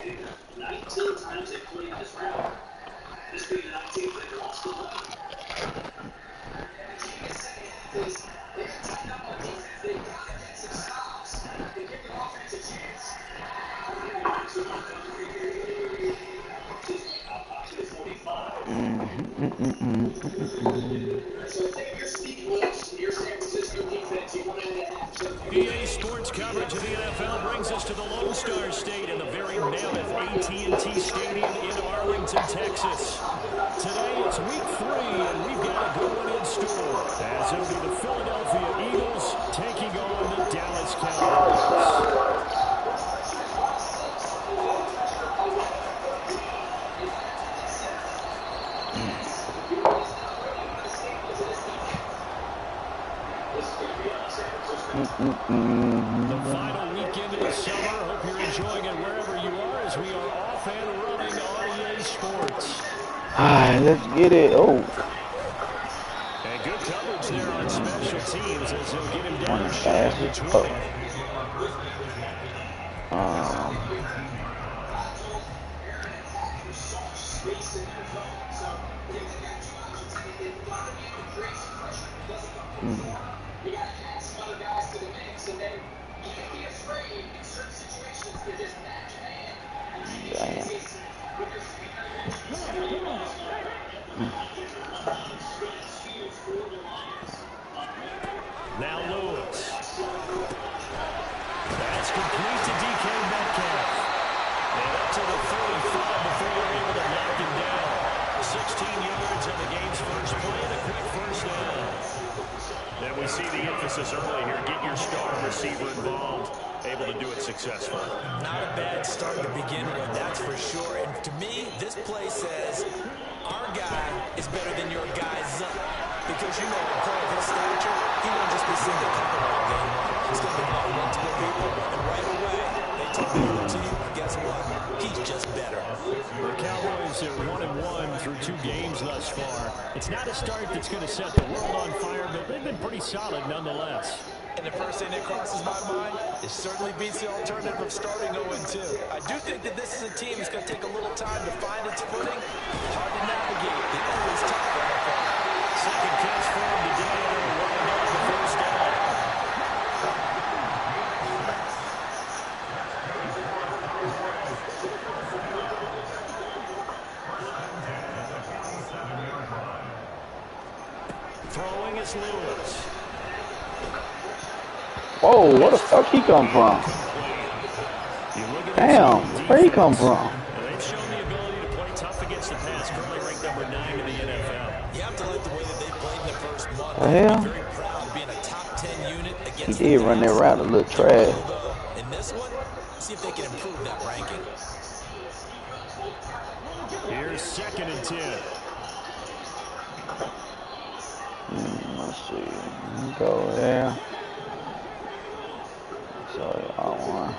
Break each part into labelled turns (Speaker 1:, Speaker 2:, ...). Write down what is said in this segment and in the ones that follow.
Speaker 1: EA Sports coverage of the NFL brings us to the Lone Star State in the very mammoth AT&T Stadium in Arlington, Texas. Today it's week 3, and we've got a good one in store, as it'll be the Philadelphia Eagles taking on the Dallas Cowboys. The final weekend of the summer. Hope you're enjoying it wherever you are, as we are off and running on EA Sports.
Speaker 2: Alright, let's get it. Oh.
Speaker 1: And good coverage there on special teams as they'll get him down
Speaker 2: Fast.
Speaker 1: to the 20. Now Lewis. That's complete to DK Metcalf. And up to the 45 before they're able to knock him down. 16 yards on the game's first play and a quick first down. Then we see the emphasis early here. Get your star receiver involved. Able to do it successfully.
Speaker 3: Not a bad start to begin with, that's for sure. And to me, this play says our guy is better than your guy's. Because you know, a player of his stature, he won't just be seeing the cover all game long. He's going to be about multiple people, and right away, they take the other team. Guess what? He's just better.
Speaker 1: The Cowboys are 1-1 through 2 games thus far. It's not a start that's going to set the world on fire, but they've been pretty solid nonetheless.
Speaker 3: And the first thing that crosses my mind, it certainly beats the alternative of starting 0-2. I do think that this is a team that's going to take a little time to find its footing. Hard to navigate. They always tough for NFL.
Speaker 1: Second catch for him today, and they'll wind up the first down. Throwing is Lewis.
Speaker 2: Whoa, where the fuck he come from? Damn, where he come from?
Speaker 1: They've shown the ability to play tough against the pass. Currently ranked number 9 in the NFL.
Speaker 3: You have to like the way that they played in the first month.
Speaker 2: The hell?
Speaker 3: Very proud of being a top 10 unit against
Speaker 2: He did run that route a little trash.
Speaker 3: In this one, see if they can improve that ranking.
Speaker 1: Here's 2nd and 10.
Speaker 2: Let's see. Go there. So I want.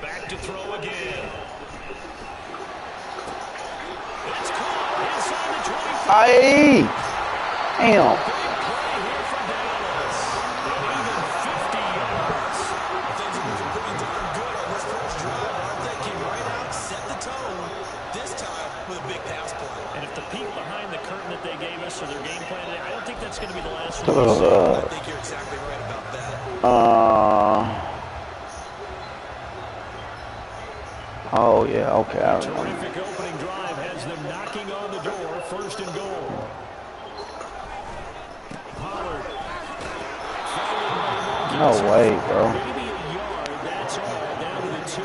Speaker 1: Back to throw again. It's caught inside the 25.
Speaker 2: Aye! Damn.
Speaker 1: Big play here for Dallas. And even 50 yards.
Speaker 3: Things are looking pretty darn good on this first drive, aren't they? Came right out, set the tone. This time with a big pass play.
Speaker 1: And if the peek behind the curtain that they gave us or their game plan, I don't think that's going to be the last one.
Speaker 3: I think you're exactly right about that.
Speaker 2: Oh yeah, okay. I remember.
Speaker 1: Terrific opening drive has them knocking on the door. 1st and goal. Pollard.
Speaker 2: No way, bro.
Speaker 1: Maybe a yard. That's all. Down to the 2.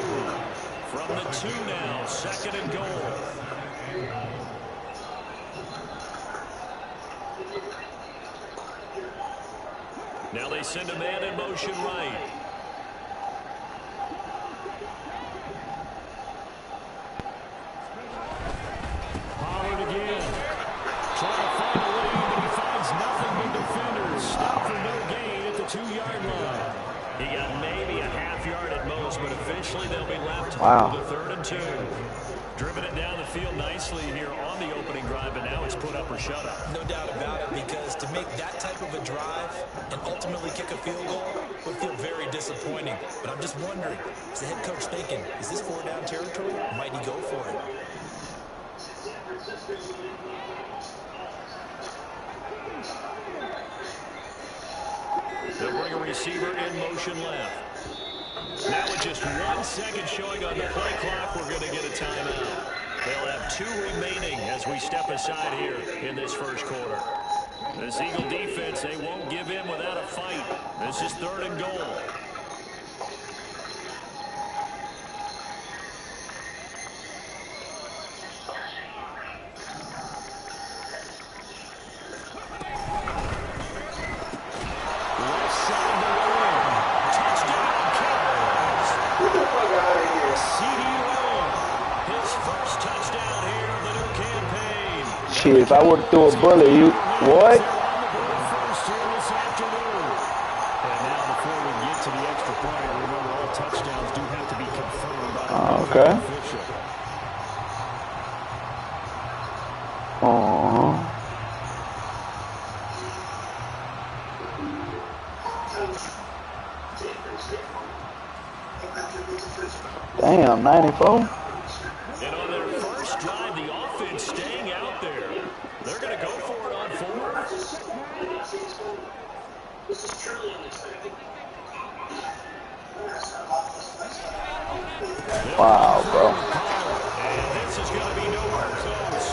Speaker 1: From the 2 now. 2nd and goal. Now they send a man in motion right. Pollard again. Trying to find a lane, but he finds nothing but defenders. Stop for no gain at the 2-yard line. He got maybe a half yard at most, but eventually they'll be left with a 3rd and 2. Driven it down the field nicely here on the opening drive, but now it's put up or shut up.
Speaker 3: No doubt about it, because to make that type of a drive and ultimately kick a field goal would feel very disappointing. But I'm just wondering, is the head coach thinking, is this 4-down territory? Might he go for it?
Speaker 1: They'll bring a receiver in motion left. Now with just 1 second showing on the play clock, we're going to get a timeout. They'll have 2 remaining as we step aside here in this first quarter. This Eagle defense, they won't give in without a fight. This is 3rd and goal.
Speaker 2: Shit, if I would have threw a bullet, you what?
Speaker 1: And now before we get to the extra point, remember all touchdowns do have to be confirmed by the
Speaker 2: okay.
Speaker 1: official.
Speaker 2: Damn, 94.
Speaker 1: And on their first drive, the offense staying out there. They're going to go for it on 4th.
Speaker 4: This is truly unexpected.
Speaker 2: Wow, bro.
Speaker 1: And this is going to be nowhere close.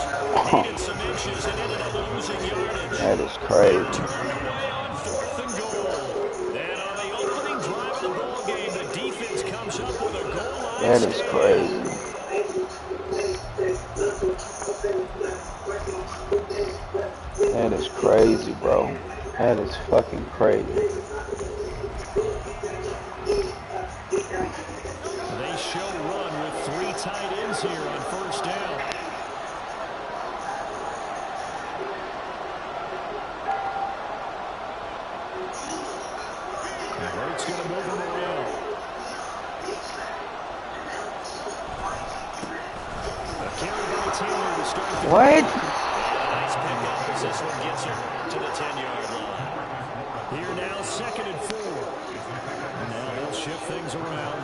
Speaker 1: Needed some inches and ended up losing yardage.
Speaker 2: That is crazy.
Speaker 1: Turned away on 4th and goal. And on the opening drive of the ball game, the defense comes up with a goal line.
Speaker 2: That is crazy. That is crazy, bro. That is fucking crazy.
Speaker 1: They show run with 3 tight ends here on first down. Bert's going to move him around. A carry by Taylor to start the
Speaker 2: What?
Speaker 1: nice pickup as this one gets her to the 10-yard line. Here now, 2nd and 4. And now they'll shift things around.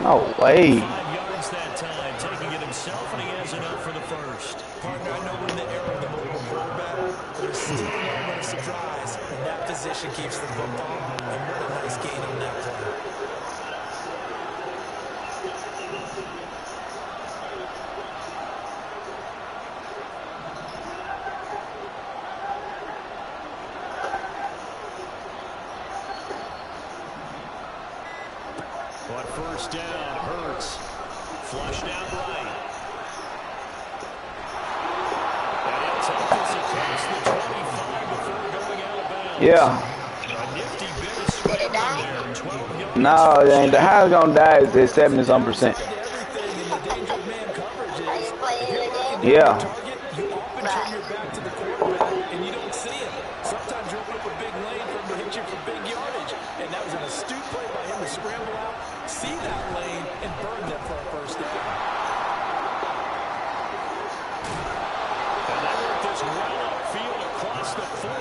Speaker 2: No way.
Speaker 1: 5 yards that time, taking it himself, and he has enough for the first.
Speaker 3: Partner, I know we're in the era of the mobile quarterback, but there's still an element of surprise, and that position keeps the football, and what a nice gain on that play.
Speaker 1: On first down, Hurts flushed out right. And it's offensive pass the 25 before going out of bounds.
Speaker 2: Yeah.
Speaker 1: A nifty bit of scrambling there. 12 yards.
Speaker 2: No, it ain't. The highest gonna die is at 70-some%. Yeah.
Speaker 3: You often turn your back to the quarterback, and you don't see him. Sometimes you open up a big lane for him to hit you for big yardage, and that was an astute play by him to scramble out, see that lane, and burn them for a first down.
Speaker 1: And they work this well upfield across the 45.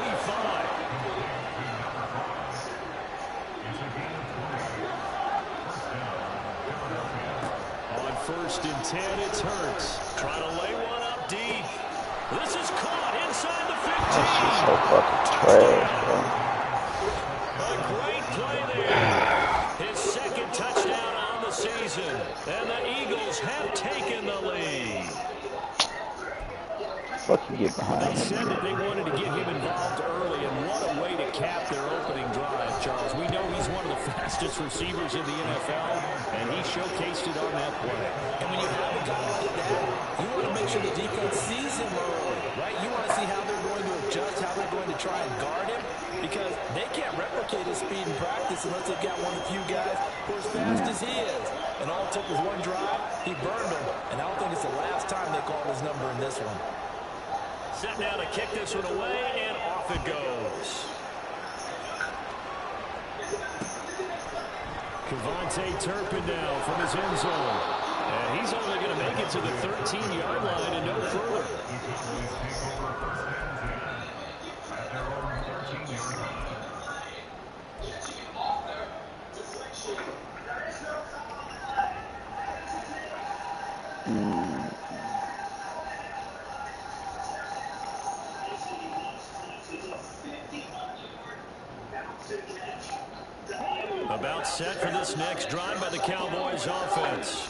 Speaker 1: On 1st and 10, it's Hurts. Trying to lay one up deep. This is caught inside the 15.
Speaker 2: That shit's so fucking trash, bro.
Speaker 1: A great play there. His 2nd touchdown on the season. And the Eagles have taken the lead.
Speaker 2: Fuck you get behind
Speaker 1: They
Speaker 2: me.
Speaker 1: said that they wanted to get him involved early, and what a way to cap their opening drive, Charles. We know he's one of the fastest receivers in the NFL, and he showcased it on that play.
Speaker 3: And when you have a guy like that, you want to make sure the defense sees him early, right? You want to see how they're going to adjust, how they're going to try and guard him, because they can't replicate his speed in practice unless they've got one of the few guys who are as fast as he is. And all it took was one drive, he burned them, and I don't think it's the last time they called his number in this one.
Speaker 1: Set now to kick this one away, and off it goes. Turpin now from his end zone. And he's only going to make it to the 13-yard line and no further. About set for this next drive by the Cowboys offense.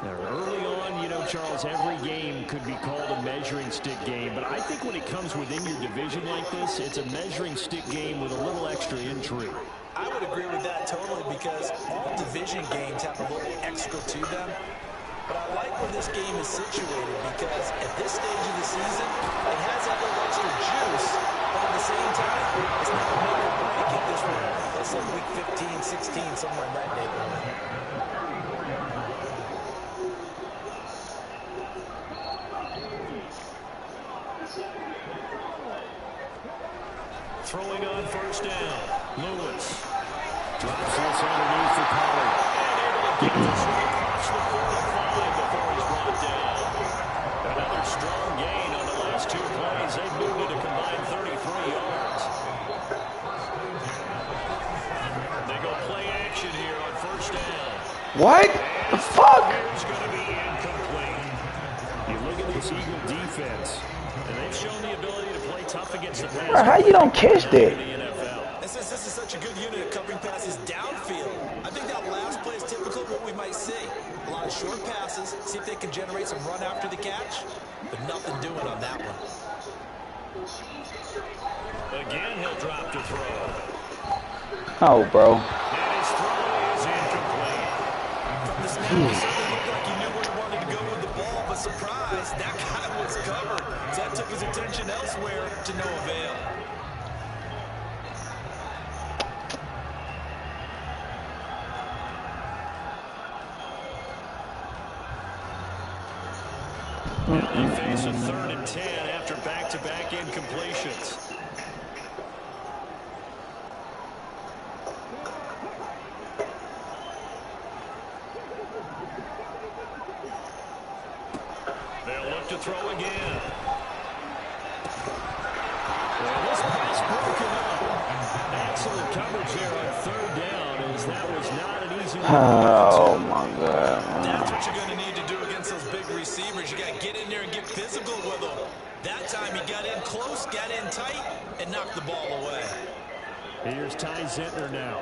Speaker 1: Now, early on, you know, Charles, every game could be called a measuring stick game, but I think when it comes within your division like this, it's a measuring stick game with a little extra intrigue.
Speaker 3: I would agree with that totally because all division games have a little extra to them. But I like where this game is situated because at this stage of the season, it has that little extra juice, but at the same time, it's not a make or break at this one. Let's say week 15, 16, somewhere in that neighborhood.
Speaker 1: Throwing on first down. Lewis drops this underneath for Pollard. And able to get this one across the 45 before he's brought down. Another strong gain on the last two plays. They've moved it a combined 33 yards. They go play action here on first down.
Speaker 2: What the fuck?
Speaker 1: Here's going to be incomplete. You look at this Eagle defense, and they've shown the ability to play tough against the pass.
Speaker 2: Bro, how you don't catch that?
Speaker 3: This is such a good unit of covering passes downfield. I think that last play is typical of what we might see. A lot of short passes, see if they can generate some run after the catch, but nothing doing on that one.
Speaker 1: Again, he'll drop to throw.
Speaker 2: Oh, bro.
Speaker 1: And his throw is incomplete.
Speaker 3: From the snap, it certainly looked like he knew where he wanted to go with the ball, but surprise, that guy was covered. So that took his attention elsewhere to no avail.
Speaker 1: They face a 3rd and 10 after back-to-back incompletions. They'll look to throw again. Well, this pass broken up. Excellent coverage there on 3rd down, as that was not an easy one.
Speaker 2: Oh, my God.
Speaker 3: That's what you're going to need to do against those big receivers. You got to get in there and get physical with them. That time he got in close, got in tight, and knocked the ball away.
Speaker 1: Here's Ty Zentner now.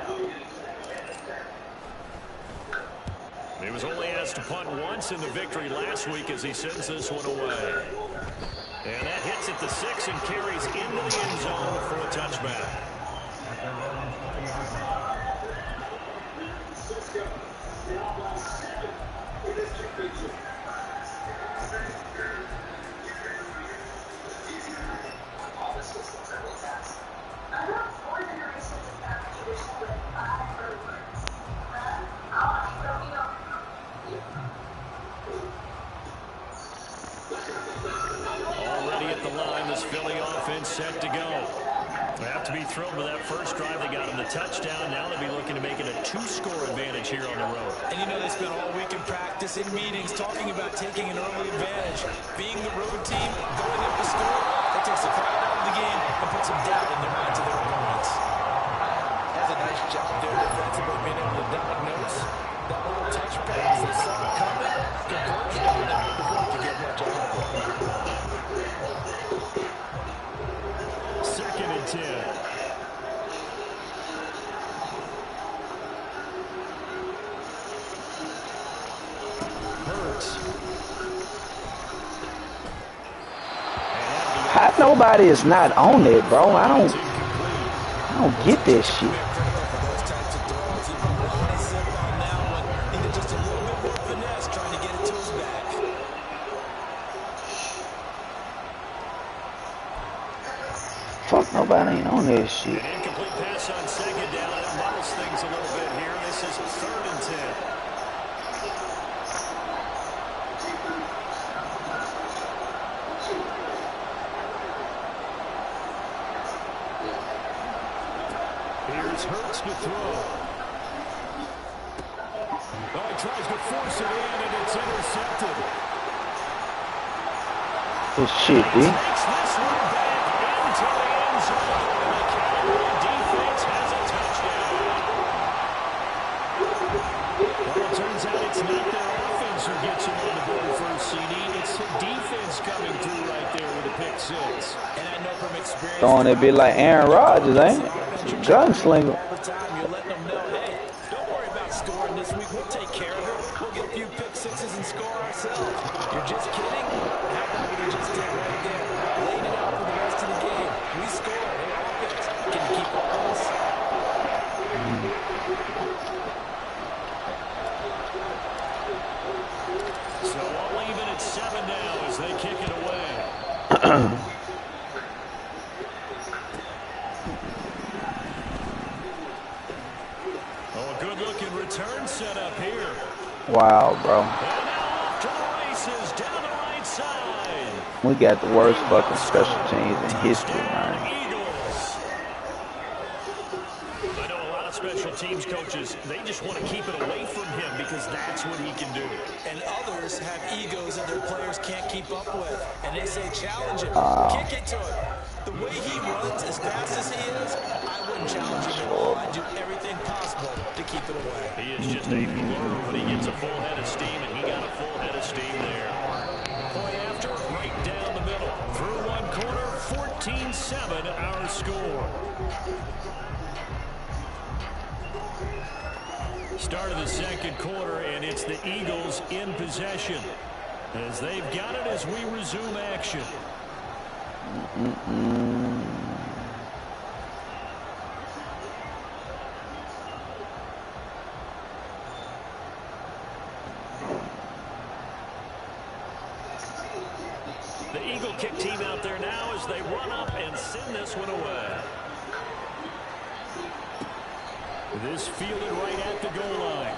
Speaker 1: He was only asked to punt once in the victory last week as he sends this one away. And that hits at the 6 and carries into the end zone for a touchback. Set to go. They have to be thrilled with that first drive. They got him the touchdown. Now they'll be looking to make it a 2-score advantage here on the road.
Speaker 3: And you know they spent all week in practice, in meetings, talking about taking an early advantage. Being the road team, going up to score, that takes the crowd out of the game and puts some doubt in their minds of their opponents. That's a nice job there defensively, being able to diagnose that little touch pass. They saw it coming, conversion on that before they could get much out of it.
Speaker 1: 2nd and 10. Hurts.
Speaker 2: How nobody is not on it, bro? I don't get this shit. Fuck, nobody ain't on this shit.
Speaker 1: An incomplete pass on 2nd down. That muddles things a little bit here. This is 3rd and 10. Here's Hurts to throw. tries to force it in, and it's intercepted.
Speaker 2: This shit, D.
Speaker 1: Takes this one back into the end zone. The Cowboy defense has a touchdown. Well, it turns out it's not their offense who gets them on the board first, CD. It's the defense coming through right there with a pick six.
Speaker 3: And I know from experience,
Speaker 2: Throwing it bit like Aaron Rodgers, ain't it? Gunslinger.
Speaker 3: all the time, you're letting them know, hey, don't worry about scoring this week. We'll take care of it. We'll get a few pick sixes and score ourselves. You're just kidding? How about what you just did right there? Laid it out for the rest of the game. We scored. Hey, offense, can you keep up with us?
Speaker 1: So all even at 7 now as they kick it away. Oh, a good-looking return set up here.
Speaker 2: Wow, bro.
Speaker 1: And now off to the races down the right side.
Speaker 2: We got the worst fucking special teams in history, man.
Speaker 1: Eagles. I know a lot of special teams coaches, they just want to keep it away from him because that's what he can do.
Speaker 3: And others have egos that their players can't keep up with. And they say, challenge him. Kick it to him. The way he runs, as fast as he is, I wouldn't challenge him at all. I'd do everything possible to keep it away.
Speaker 1: He is just a blur, but he gets a full head of steam, and he got a full head of steam there. Point after, right down the middle. Through one corner, 14-7 our score. Start of the second quarter, and it's the Eagles in possession as they've got it as we resume action. The Eagle kick team out there now as they run up and send this one away. This fielded right at the goal line.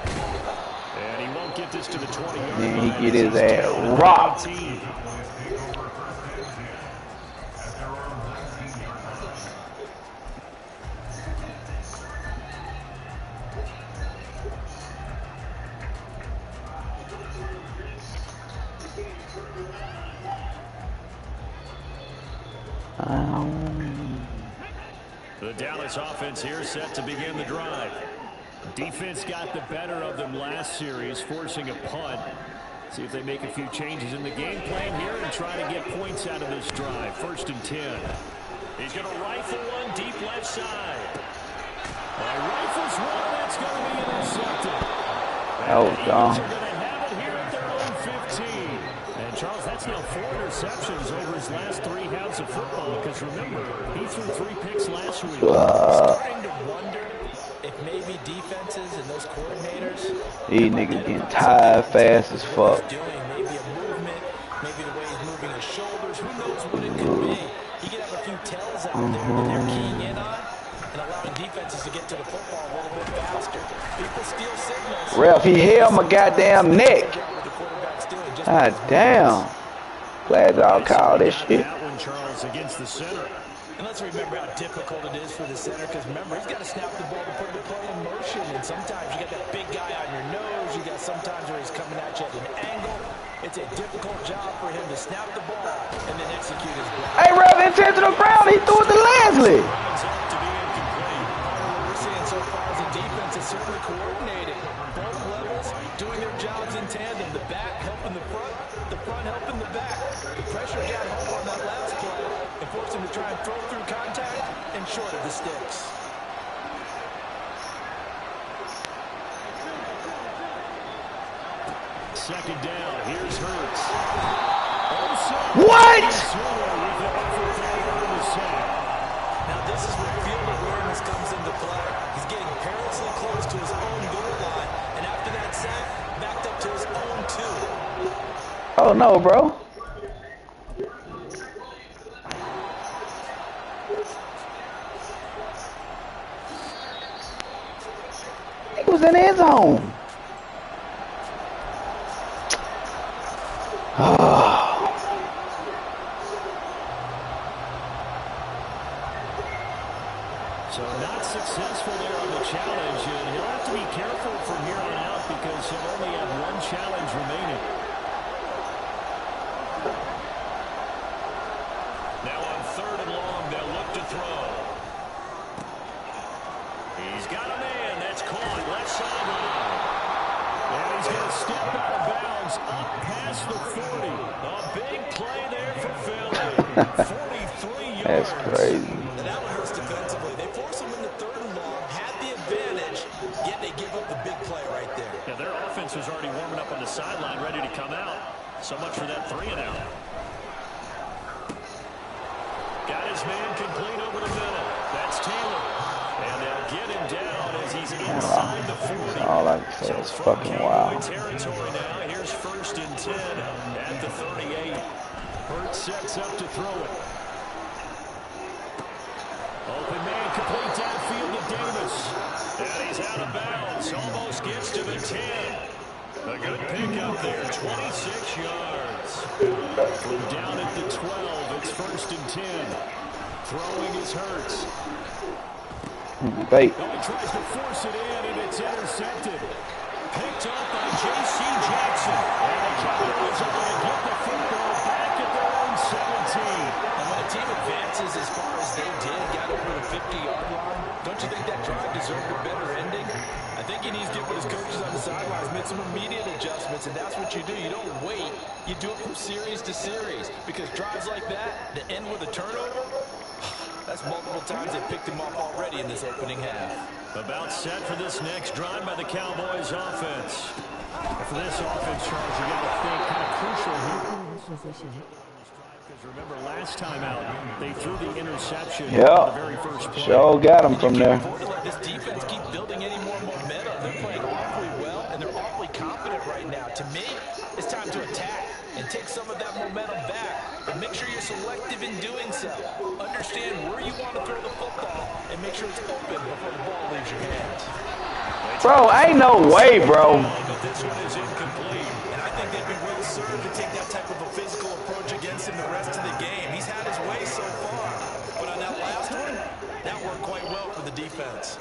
Speaker 1: And he won't get this to the 20-yard line.
Speaker 2: Man, he get his ass rocked.
Speaker 1: The Dallas offense here set to begin the drive. Defense got the better of them last series, forcing a punt. See if they make a few changes in the game plan here and try to get points out of this drive. 1st and 10. He's going to rifle one deep left side. Rifles one, that's going to be intercepted.
Speaker 2: That was dumb.
Speaker 1: They're going to have it here at their own 15. And Charles, that's now 4 interceptions over his last 3 halves of football. Because remember, he threw 3 picks last week.
Speaker 3: Starting to wonder if maybe defenses and those coordinators,
Speaker 2: These niggas getting tired fast as fuck.
Speaker 3: doing maybe a movement, maybe the way he's moving his shoulders, who knows what it could be. He could have a few tells out there that they're keying in on and allowing defenses to get to the football a little bit faster. People steal signals.
Speaker 2: Ref, he held my goddamn neck.
Speaker 3: What the quarterback's doing. Just
Speaker 2: God damn. Glad y'all called this shit.
Speaker 1: That one, Charles, against the center.
Speaker 3: And let's remember how difficult it is for the center, because remember, he's got to snap the ball to put the play in motion, and sometimes you got that big guy on your nose, you got sometimes where he's coming at you at an angle. It's a difficult job for him to snap the ball and then execute his play.
Speaker 2: Hey, Ref, intentional ground. He threw it to Leslie.
Speaker 1: Lines up to be incomplete.
Speaker 3: What we're seeing so far is the defense is certainly coordinated. Both levels doing their jobs in tandem. The back helping the front helping the back. The pressure got home on that last play and forced him to try and throw through contact and short of the sticks.
Speaker 1: Second down. Here's Hurts.
Speaker 2: What?
Speaker 3: Now this is where field awareness comes into play. He's getting perilously close to his own goal line, and after that sack, backed up to his own 2.
Speaker 2: Oh, no, bro. He was in his zone.
Speaker 1: So not successful there on the challenge, and he'll have to be careful from here on out because he'll only have one challenge remaining. Now on 3rd and long, they'll look to throw. He's got a man. That's caught. Left sideline. And he's going to step out of bounds up past the 40. A big play there for Philly. 43 yards.
Speaker 2: That's crazy.
Speaker 3: And that one hurts defensively. They force him into 3rd and long, had the advantage, yet they give up the big play right there.
Speaker 1: Yeah, their offense was already warming up on the sideline, ready to come out. So much for that 3 and out. Got his man complete over the middle. That's Taylor. And they'll get him down as he's inside the 40.
Speaker 2: All I can say is fucking
Speaker 1: Cowboy
Speaker 2: wow.
Speaker 1: territory now. Here's 1st and 10 at the 38. Hurts sets up to throw it. Open man complete downfield to Davis. And he's out of bounds. Almost gets to the 10. A good pickup there. 26 yards. From down at the 12, it's 1st and 10. Throwing is Hurts.
Speaker 2: Bait.
Speaker 1: Oh, he tries to force it in, and it's intercepted. Picked up by J.C. Jackson. And the Cowboys are going to get the football back at their own 17.
Speaker 3: And when a team advances as far as they did, got over the 50-yard line, don't you think that drive deserved a better ending? I think he needs to get with his coaches on the sidelines, made some immediate adjustments, and that's what you do. You don't wait. You do it from series to series, because drives like that, that end with a turnover, that's multiple times they picked him off already in this opening half.
Speaker 1: About set for this next drive by the Cowboys offense. For this offense, Charles, you got to think kind of crucial here. Because remember, last time out, they threw the interception on the very first play.
Speaker 2: Sure got him from there.
Speaker 3: Let this defense keep building any more momentum. They're playing awfully well, and they're awfully confident right now. To me, it's time to attack and take some of that momentum back. But make sure you're selective in doing so. Understand where you want to throw the football and make sure it's open before the ball leaves your hands.
Speaker 2: Bro, ain't no way, bro.
Speaker 1: But this one is incomplete.
Speaker 3: And I think they'd be well suited to take that type of a physical approach against him the rest of the game. He's had his way so far. But on that last one, that worked quite well for the defense.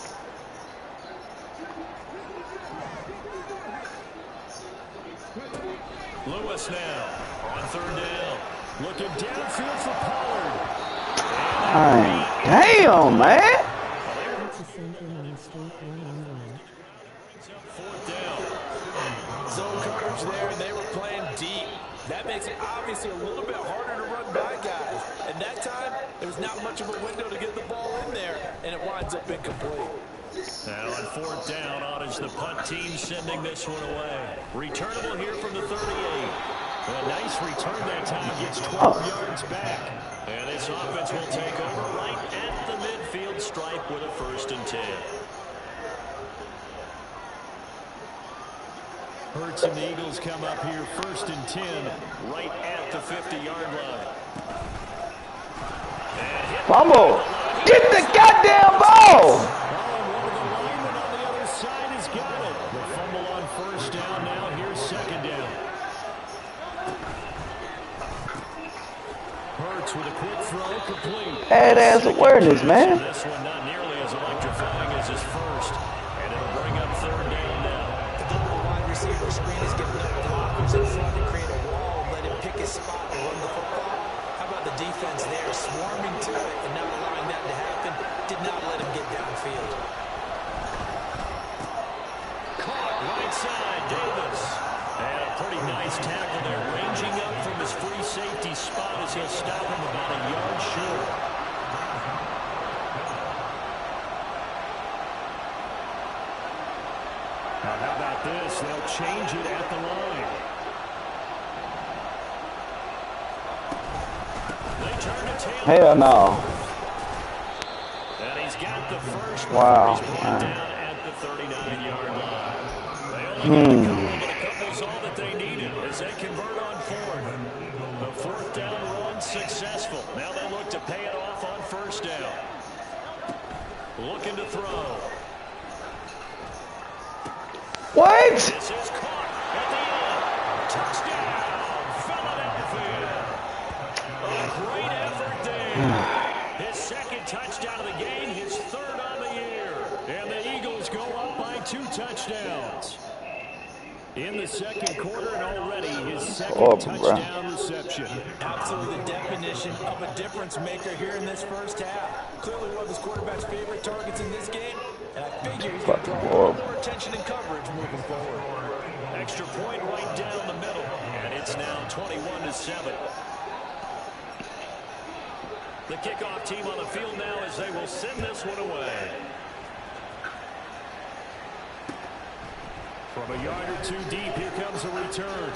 Speaker 1: Lewis now on 3rd down. Looking downfield for Pollard.
Speaker 2: Damn, man.
Speaker 1: 4th down.
Speaker 3: Zone coverage there, and they were playing deep. That makes it obviously a little bit harder to run by guys. And that time, there was not much of a window to get the ball in there, and it winds up incomplete.
Speaker 1: Now on 4th down, on is the punt team sending this one away. Returnable here from the 38. A nice return that time, gets 12 yards back. And this offense will take over right at the midfield stripe with a 1st and 10. Hurts and the Eagles come up here 1st and 10 right at the 50-yard line.
Speaker 2: Fumble. Get the goddamn ball.
Speaker 1: One of the linemen on the other side has got it. The fumble on 1st down now. Here's 2nd down. Hurts with a quick throw, complete.
Speaker 2: Badass awareness, man.
Speaker 1: This one not nearly as electrifying as his first. And it'll bring up 3rd down now.
Speaker 3: The double wide receiver screen is giving up blockers in front to create a wall and let him pick his spot and run the football. How about the defense there, swarming to it and not allowing that to happen? Did not let him get downfield.
Speaker 1: Caught right side, Davis. And a pretty nice tackle there, ranging up from his free safety spot as he'll stop him about a yard short. Now, how about this? They'll change it at the line. They turn to Taylor.
Speaker 2: Hell no.
Speaker 1: And he's got the first one.
Speaker 2: Wow,
Speaker 1: He's brought
Speaker 2: man.
Speaker 1: down at the 39-yard line. They only got a couple, but a couple's all that they needed as they convert on 4th. The 4th down run successful. Now they look to pay it off on 1st down. Looking to throw.
Speaker 2: What?
Speaker 1: This is caught at the end. Touchdown, Philadelphia. A great effort there. His 2nd touchdown of the game, his 3rd touchdowns in the second quarter, and already his second touchdown reception.
Speaker 3: Absolutely the definition of a difference maker here in this first half. Clearly one of his quarterback's favorite targets in this game, and I figure he's going to draw a lot more attention and coverage moving forward.
Speaker 1: Extra point right down the middle, and it's now 21-7. The kickoff team on the field now as they will send this one away. From a yard or two deep, here comes a return.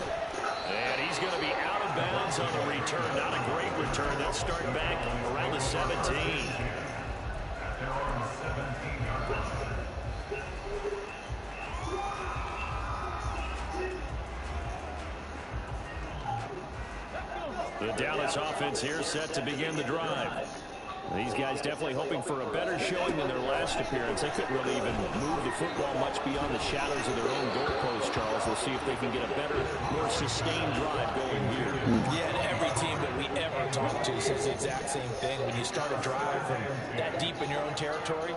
Speaker 1: And he's going to be out of bounds on the return. Not a great return. They'll start back around the 17. The Dallas offense here set to begin the drive. These guys definitely hoping for a better showing than their last appearance. They couldn't really even move the football much beyond the shadows of their own goalpost, Charles. We'll see if they can get a better, more sustained drive going here.
Speaker 3: Yeah, and every team that we ever talk to says the exact same thing. When you start a drive from that deep in your own territory,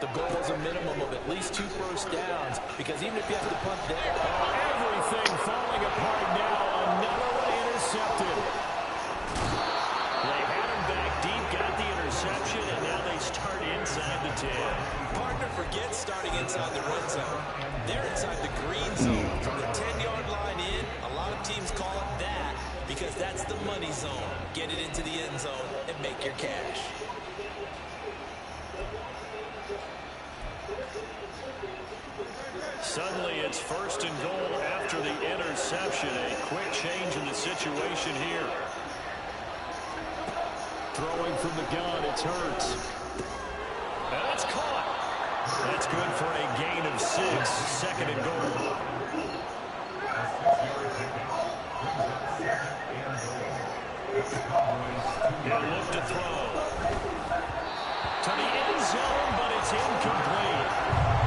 Speaker 3: the goal is a minimum of at least 2 first downs, because even if you have to punt there,
Speaker 1: everything falling apart now. Another one intercepted. They had him back deep, got the interception, and now they start inside the 10.
Speaker 3: Partner forgets starting inside the red zone. They're inside the green zone. From the 10-yard line in, a lot of teams call it that because that's the money zone. Get it into the end zone and make your cash.
Speaker 1: Suddenly it's first and goal after the interception. A quick change in the situation here. Throwing from the gun, it's Hurts. And that's caught. That's good for a gain of 6. Second and goal. He'll look to throw. To the end zone, but it's incomplete.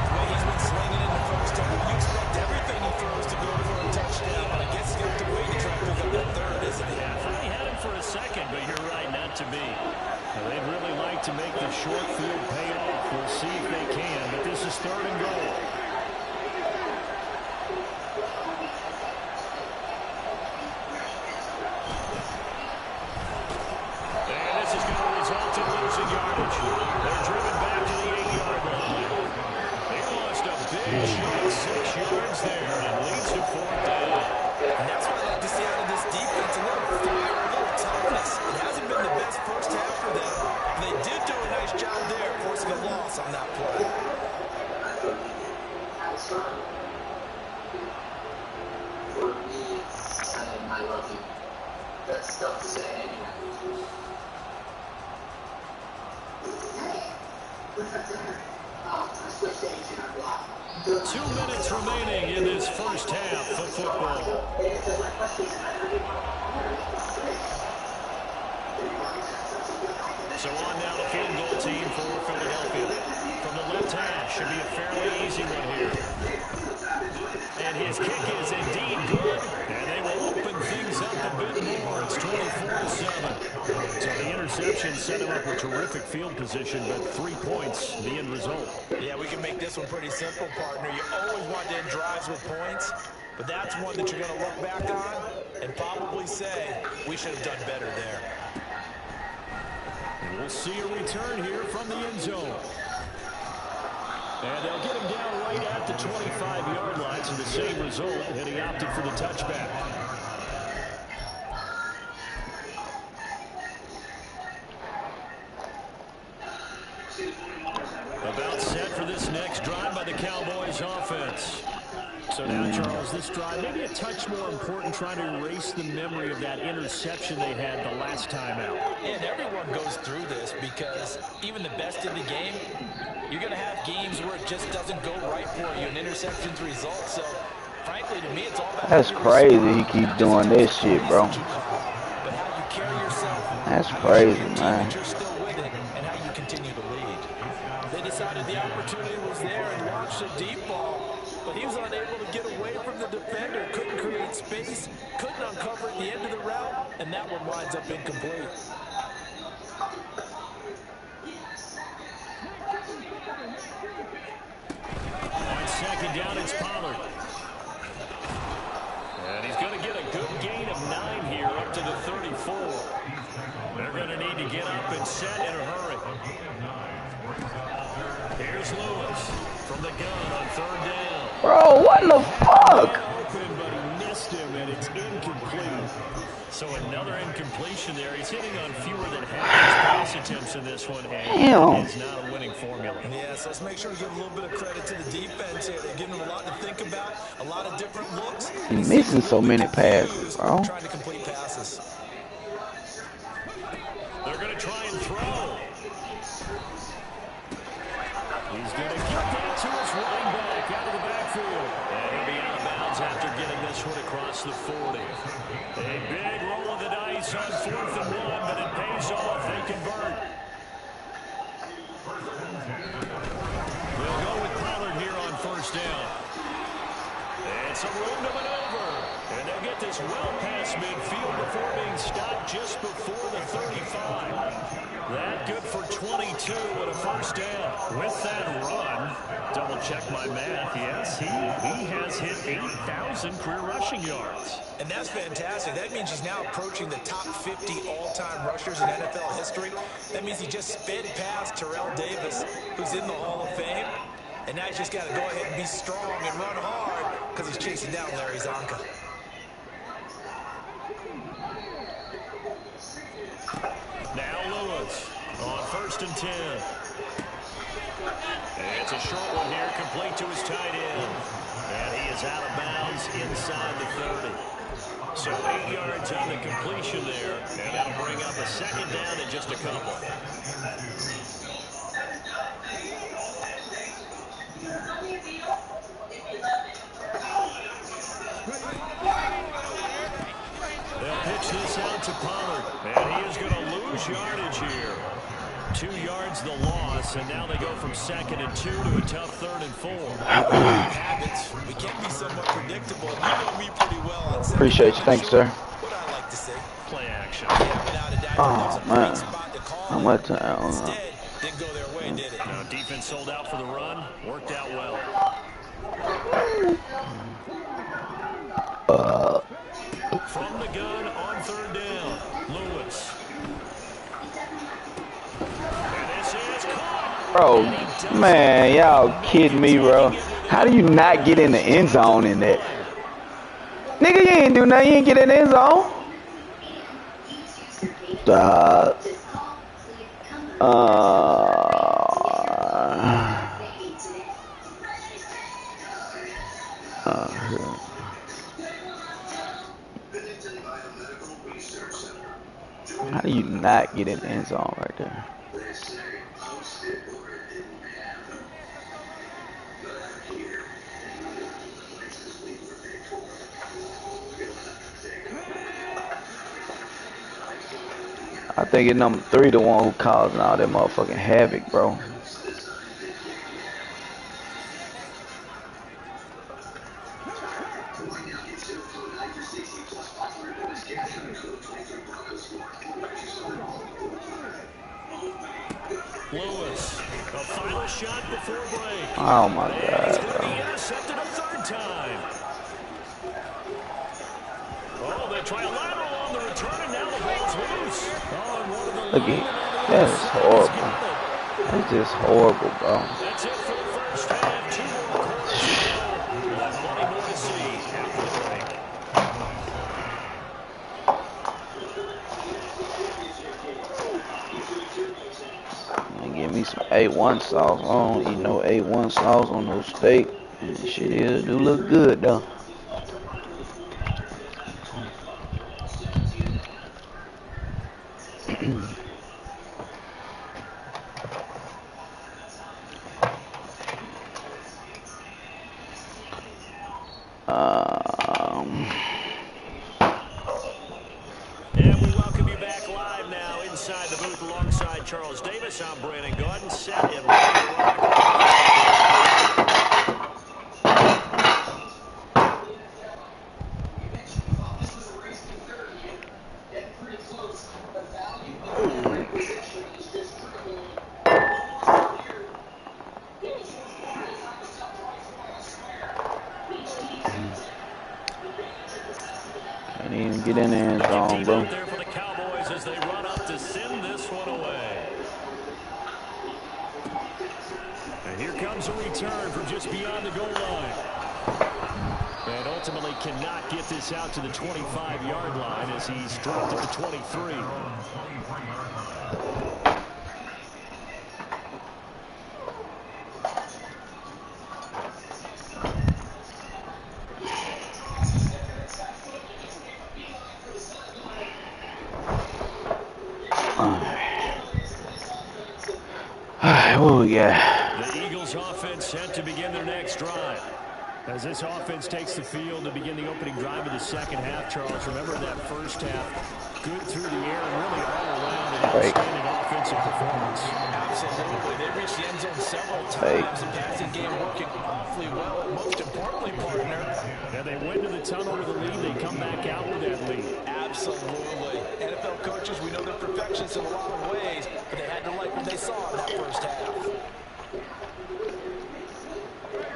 Speaker 3: The way he's been slinging in the first half, you expect everything he throws to go for a touchdown. But I guess he's got to wait to try to pick up that third, isn't he?
Speaker 1: Yeah, I thought he had him for a second, but you're right, not to be. They'd really like to make the short field pay off. We'll see if they can, but this is third and goal. And this is going to result in losing yardage. They're driven back to the 8-yard line. They lost a big shot, 6 yards there, and leads to 4th down.
Speaker 3: And that's what I like to see out of this defense. A little fire, a little toughness. It hasn't been the best first half for them. They did do a nice job there, forcing a loss on that play.
Speaker 4: For me, I love you. That's tough to say anyway.
Speaker 1: 2 minutes remaining in this first half of football. So on now the field goal team for Philadelphia. From the left hash, should be a fairly easy one here. And his kick is indeed good. And they will open things up a bit more. It's 24-7. So the interception set him up a terrific field position, but 3 points, the end result.
Speaker 3: Yeah, we can make this one pretty simple, partner. You always want to end drives with points, but that's one that you're going to look back on and probably say, we should have done better there.
Speaker 1: And we'll see a return here from the end zone. And they'll get him down right at the 25-yard line, so the same result, and he opted for the touchback. About set for this next drive by the Cowboys offense. So now, Charles, this drive maybe a touch more important, trying to erase the memory of that interception they had the last time out.
Speaker 3: And everyone goes through this because even the best in the game, you're going to have games where it just doesn't go right for you. An interception's result. So, frankly, to me, it's all about...
Speaker 2: That's crazy he keep doing this shit, bro.
Speaker 3: But how you carry yourself...
Speaker 2: That's crazy, man.
Speaker 3: You're still with it, and how you continue to lead. They decided the opportunity was there and launched a deep ball, but he was unable to get away from the defender, couldn't create space, couldn't uncover at the end of the route, and that one winds up incomplete. On 2nd
Speaker 1: It's Pollard. And he's going to get a good gain of 9 here up to the 34. They're going to need to get up and set in a hurry. Here's Lewis from the gun on 3rd down.
Speaker 2: Bro, what the fuck?
Speaker 1: Open, but he missed him, and it's incomplete. So another incompletion there. He's hitting on fewer than half his pass attempts in this one.
Speaker 2: Damn.
Speaker 1: It's not a winning formula.
Speaker 3: Yeah, so let's make sure we give a little bit of credit to the defense here. They're giving them a lot to think about, a lot of different looks.
Speaker 2: He's missing so many passes, bro.
Speaker 3: Trying to complete passes.
Speaker 1: They're going to try and throw. He's going to get that to his running back out of the backfield. And he'll be out of bounds after getting this one across the 40. A big roll of the dice on 4th and 1, but it pays off. They convert. They'll go with Pollard here on 1st down. And some room to maneuver. And they'll get this well past midfield before being stopped just before the 35. That good for 22 and a 1st down. With that run, double check my math. Yes, he has hit 8,000 career rushing yards.
Speaker 3: And that's fantastic. That means he's now approaching the top 50 all-time rushers in NFL history. That means he just sped past Terrell Davis, who's in the Hall of Fame. And now he's just got to go ahead and be strong and run hard because he's chasing down Larry Zonka.
Speaker 1: Now Lewis on 1st and 10. And it's a short one here, complete to his tight end. And he is out of bounds inside the 30. So 8 yards on the completion there. And that'll bring up a 2nd down in just a couple. They'll pitch this out to Pollard. And he is going to lose yardage here. 2 yards the loss, and now they go from 2nd and 2 to a tough 3rd and 4.
Speaker 3: Habits, we can be somewhat predictable. You know me pretty well.
Speaker 2: Appreciate you. Thank you, sir.
Speaker 3: What I like to say.
Speaker 1: Play action.
Speaker 2: Oh, man. How much time?
Speaker 3: Instead, didn't go their way, did it?
Speaker 1: Now, defense sold out for the run. Worked out well. From the gun on 3rd down, Lewis. And this is caught.
Speaker 2: Bro, man, y'all kidding me, bro. How do you not get in the end zone in that? Nigga, you ain't do nothing. You ain't get in the end zone. How do you not get in the end zone right there? I think it's number 3, the one who causing all that motherfucking havoc, bro.
Speaker 1: Lewis, a final shot before break.
Speaker 2: Oh my God,
Speaker 1: He's
Speaker 2: bro.
Speaker 1: intercepted a 3rd time. Oh, they try a lateral on the return, and now the ball's loose. Oh, and one of the
Speaker 2: Look at that is horrible. That's just horrible, bro.
Speaker 1: That's it for the 1st half. 2 more quarters to go. We'll have plenty more to see after the break.
Speaker 2: Give me some A1 sauce. I don't eat no A1 sauce on no steak. Shit, it do look good though.
Speaker 1: And we welcome you back live now inside the booth alongside Charles Davis. I'm Brandon Gordon, set and ready to rock.
Speaker 2: Get in the end zone, bro.
Speaker 1: There for the Cowboys as they run up to send this one away. And here comes a return from just beyond the goal line. And ultimately cannot get this out to the 25-yard line as he's dropped at the 23.
Speaker 2: Oh, yeah.
Speaker 1: The Eagles offense set to begin their next drive. As this offense takes the field to begin the opening drive of the second half, Charles, remember that first half, good through the air and really all around an outstanding offensive performance.
Speaker 3: Absolutely. They reached the end zone several times. The passing game working awfully well. And most importantly, partner.
Speaker 1: Yeah, they went to the tunnel with a lead. They come back out with that lead.
Speaker 3: Absolutely. NFL coaches, we know they're perfectionists in a lot of ways, but they had to like what they saw in that first half.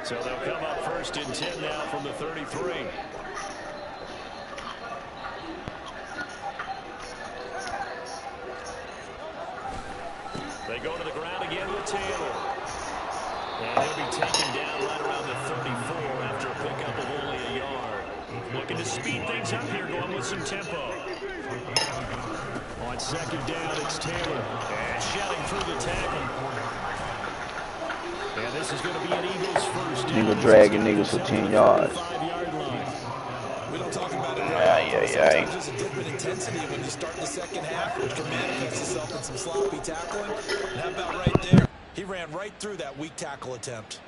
Speaker 1: So they'll come up first and 10 now from the 33. They go to the ground again with Taylor. And he'll be taken down right around the 34 after a pickup of only a yard. Looking to speed things up here, going with some tempo. On second down, it's Taylor. And shouting through the tackle. And this is going to be an Eagles first.
Speaker 2: Nigga dragging niggas for 10 yards.
Speaker 3: We don't talk about it.
Speaker 2: Sometimes
Speaker 3: there's a dip in intensity when you start the second half, which can manifest itself in some sloppy tackling. And how about right there? He ran right through that weak tackle attempt.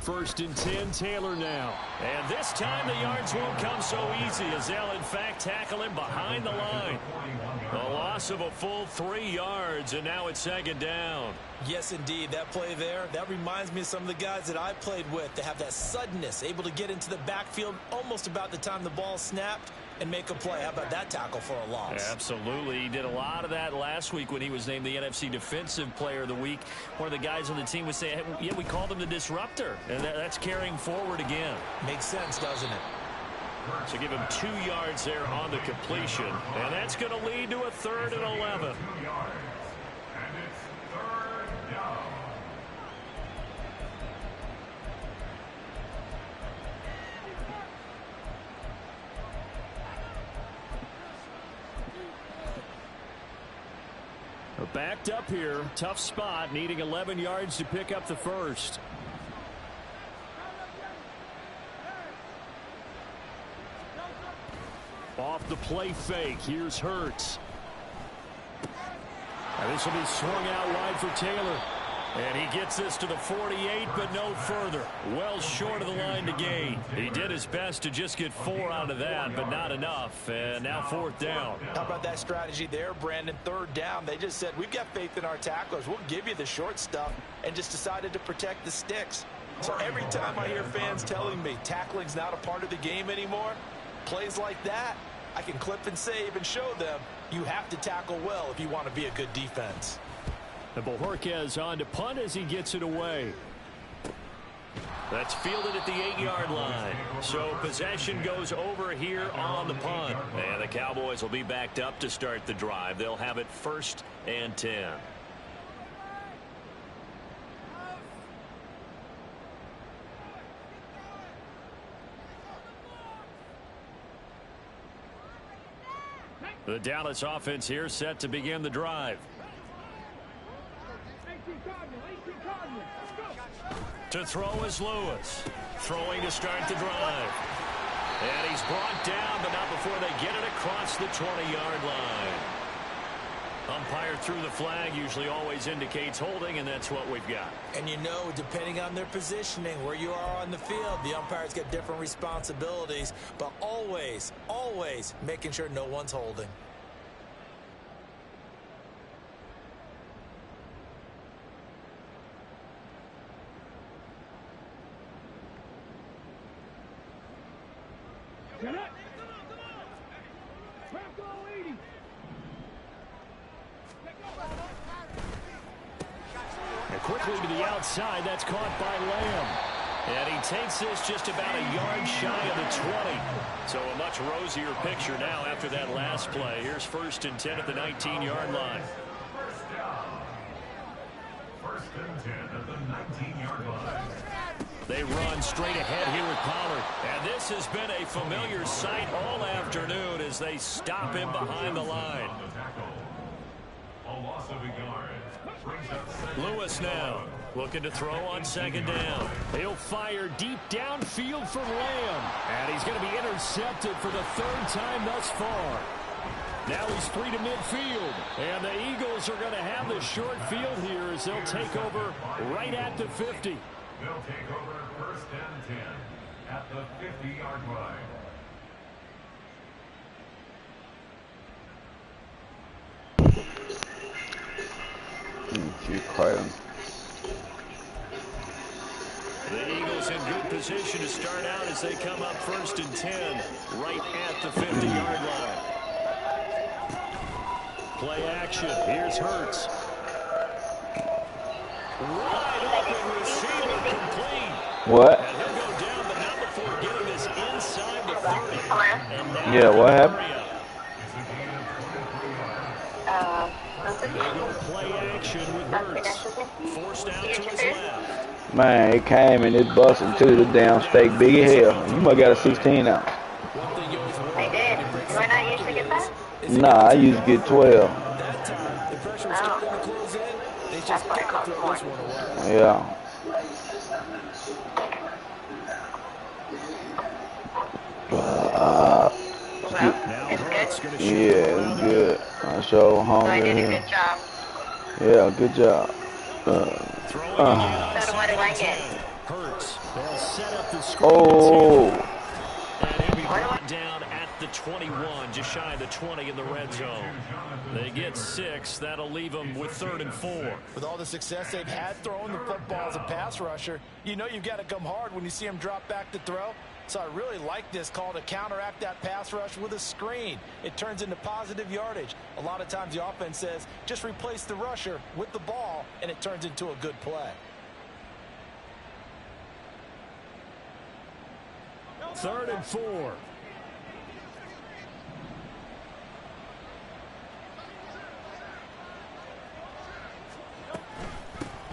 Speaker 1: First and 10, Taylor now. And this time the yards won't come so easy as they'll in fact tackle him behind the line. A loss of a full 3 yards, and now it's second down.
Speaker 3: Yes, indeed. That play there, that reminds me of some of the guys that I played with. They have that suddenness, able to get into the backfield almost about the time the ball snapped and make a play. How about that tackle for a loss?
Speaker 1: Absolutely. He did a lot of that last week when he was named the NFC Defensive Player of the Week. One of the guys on the team would say, hey, yeah, we called him the disruptor. And that's carrying forward again.
Speaker 3: Makes sense, doesn't it?
Speaker 1: So give him 2 yards there on the completion. And that's going to lead to a 3rd and 11. Backed up here, tough spot, needing 11 yards to pick up the first. Off the play fake, here's Hurts. And this will be swung out wide for Taylor. And he gets this to the 48, but no further. Well short of the line to gain. He did his best to just get 4 out of that, but not enough. And now 4th down.
Speaker 3: How about that strategy there, Brandon? 3rd down. They just said, we've got faith in our tacklers. We'll give you the short stuff, and just decided to protect the sticks. So every time I hear fans telling me tackling's not a part of the game anymore, plays like that, I can clip and save and show them you have to tackle well if you want to be a good defense.
Speaker 1: And Bojorquez on to punt as he gets it away. That's fielded at the 8-yard line. So possession goes over here on the punt. And the Cowboys will be backed up to start the drive. They'll have it 1st and 10. The Dallas offense here set to begin the drive. To throw is Lewis. Throwing to start the drive. And he's brought down, but not before they get it across the 20-yard line. Umpire threw the flag, usually always indicates holding, and that's what we've got.
Speaker 3: And you know, depending on their positioning, where you are on the field, the umpires get different responsibilities, but always, always making sure no one's holding.
Speaker 1: quickly to the outside. That's caught by Lamb. And he takes this just about a yard shy of the 20. So a much rosier picture now after that last play. Here's 1st and 10 at the 19-yard line.
Speaker 5: First and 10 at the 19-yard line.
Speaker 1: They run straight ahead here with Pollard. And this has been a familiar sight all afternoon as they stop him behind the line.
Speaker 5: A loss of a yard.
Speaker 1: Lewis now looking to throw on 2nd down. He'll fire deep downfield for Lamb. And he's going to be intercepted for the 3rd time thus far. Now he's free to midfield. And the Eagles are going to have the short field here as they'll take over right at the 50.
Speaker 5: They'll take over 1st and 10 at the 50-yard line.
Speaker 1: The Eagles in good position to start out as they come up 1st and 10 right at the 50-yard line. Play action. Here's Hurts. Wide open receiver complete.
Speaker 2: What?
Speaker 1: And he'll go down, but not before getting this inside the 30. And now
Speaker 2: Yeah, what happened?
Speaker 1: Play action with Hurts. Forced out to his left.
Speaker 2: Man, it came and it busted to the damn steak big as hell. You must got a 16 ounce.
Speaker 6: I did. Do I not usually get that?
Speaker 2: Nah, I used to get 12.
Speaker 3: That time, the pressure was starting to close in. They just got to throw this one away.
Speaker 2: Yeah.
Speaker 6: It's good.
Speaker 2: Yeah, it's good. I sure
Speaker 6: So I
Speaker 2: hungry.
Speaker 6: did a good job.
Speaker 2: Yeah, good job.
Speaker 6: So what do I get?
Speaker 1: Hurts. They'll set up the screen.
Speaker 2: Oh.
Speaker 1: And he'll be brought down at the 21, just shy of the 20 in the red zone. They get 6. That'll leave them with 3rd and 4.
Speaker 3: With all the success they've had throwing the football as a pass rusher, you know you've got to come hard when you see them drop back to throw. So I really like this call to counteract that pass rush with a screen. It turns into positive yardage. A lot of times the offense says, just replace the rusher with the ball, and it turns into a good play.
Speaker 1: 3rd and 4.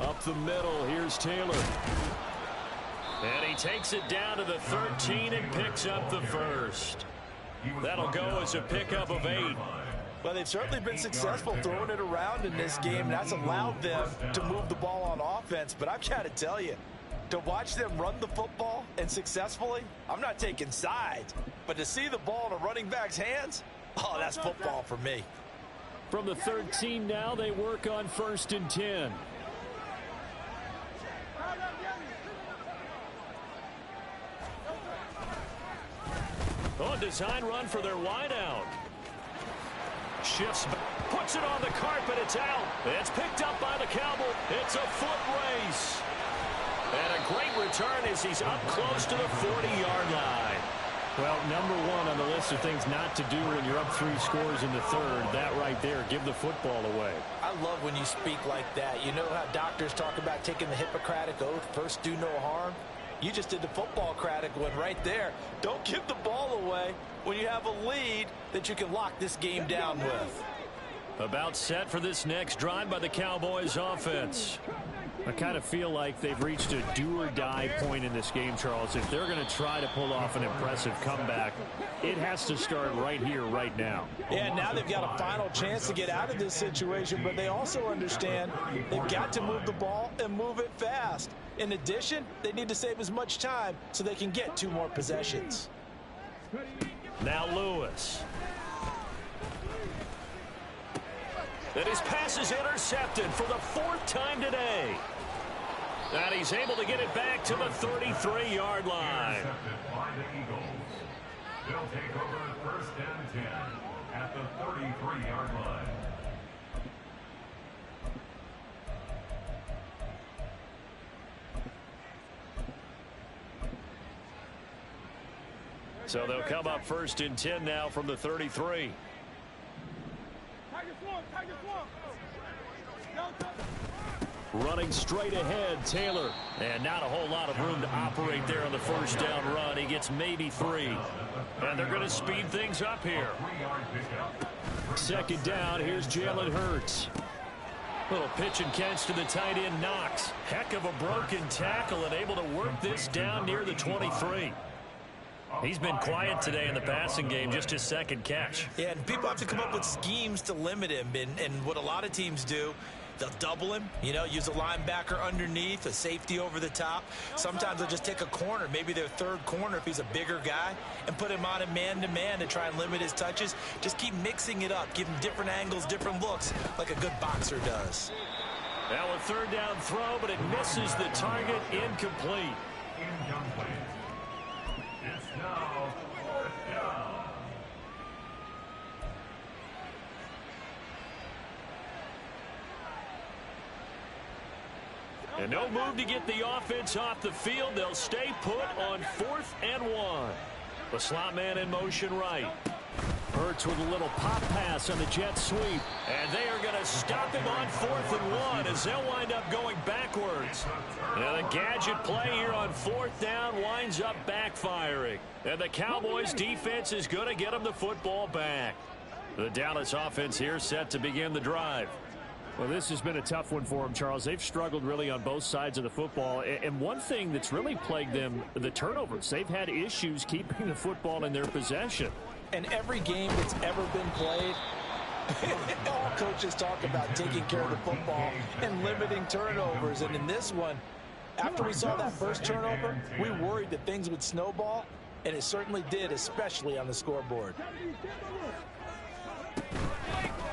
Speaker 1: Up the middle, here's Taylor. And he takes it down to the 13 and picks up the 1st. That'll go as a pickup of 8.
Speaker 3: Well, they've certainly been successful throwing it around in this game. That's allowed them to move the ball on offense. But I've got to tell you, to watch them run the football and successfully, I'm not taking sides. But to see the ball in a running back's hands, oh, that's football for me.
Speaker 1: From the 13 now, they work on 1st and 10. On design run for their wideout. Shifts, puts it on the carpet. It's out. It's picked up by the Cowboys. It's a foot race. And a great return as he's up close to the 40-yard line. Well, number 1 on the list of things not to do when you're up 3 scores in the 3rd. That right there, give the football away.
Speaker 3: I love when you speak like that. You know how doctors talk about taking the Hippocratic Oath, first do no harm? You just did the football-cratic one right there. Don't give the ball away when you have a lead that you can lock this game down with.
Speaker 1: About set for this next drive by the Cowboys offense. I kind of feel like they've reached a do-or-die point in this game, Charles. If they're going to try to pull off an impressive comeback, it has to start right here, right now.
Speaker 3: Yeah, now they've got a final chance to get out of this situation, but they also understand they've got to move the ball and move it fast. In addition, they need to save as much time so they can get 2 more possessions.
Speaker 1: Now Lewis. And his pass is intercepted for the 4th time today. And he's able to get it back to the 33-yard line.
Speaker 5: By the Eagles. They'll take over 1st and 10 at the 33-yard line.
Speaker 1: So they'll come up 1st and 10 now from the 33. Running straight ahead, Taylor. And not a whole lot of room to operate there on the first down run. He gets maybe 3. And they're going to speed things up here. Second down, here's Jalen Hurts. Little pitch and catch to the tight end, Knox. Heck of a broken tackle and able to work this down near the 23. He's been quiet today in the passing game, just his second catch.
Speaker 3: Yeah, and people have to come up with schemes to limit him. And what a lot of teams do, they'll double him, use a linebacker underneath, a safety over the top. Sometimes they'll just take a corner, maybe their third corner if he's a bigger guy, and put him on a man-to-man to try and limit his touches. Just keep mixing it up, give him different angles, different looks, like a good boxer does.
Speaker 1: Now a third down throw, but it misses the target, incomplete.
Speaker 5: It's now 4th down.
Speaker 1: And no move to get the offense off the field. They'll stay put on 4th and 1. The slot man in motion right. Hurts with a little pop pass on the jet sweep. And they are going to stop him on 4th and 1 as they'll wind up going backwards. Now the gadget play here on 4th down winds up backfiring. And the Cowboys defense is going to get them the football back. The Dallas offense here set to begin the drive.
Speaker 7: Well, this has been a tough one for them, Charles. They've struggled really on both sides of the football. And one thing that's really plagued them, the turnovers. They've had issues keeping the football in their possession.
Speaker 3: And every game that's ever been played, all coaches talk about taking care of the football and limiting turnovers. And in this one, after we saw that first turnover, we worried that things would snowball, and it certainly did, especially on the scoreboard.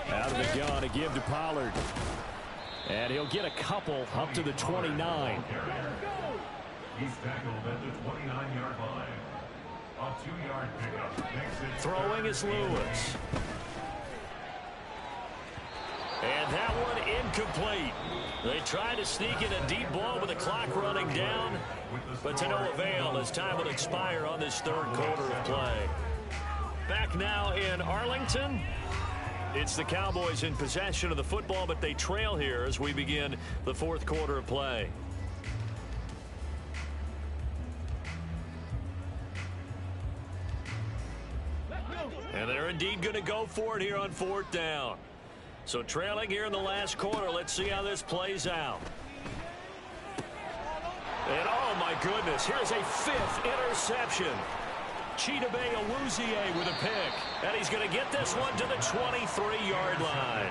Speaker 1: Out of the gun, a give to Pollard. And he'll get a couple up to the 29.
Speaker 5: He's tackled at the 29-yard line. A 2-yard pickup makes it
Speaker 1: Throwing is Lewis. And that one incomplete. They try to sneak in a deep ball with the clock running down, but to no avail as time will expire on this third quarter of play. Back now in Arlington. It's the Cowboys in possession of the football, but they trail here as we begin the fourth quarter of play. And they're indeed going to go for it here on 4th down. So trailing here in the last quarter. Let's see how this plays out. And oh my goodness, here's a 5th interception. Chidobe Awuzie with a pick. And he's going to get this one to the 23-yard line.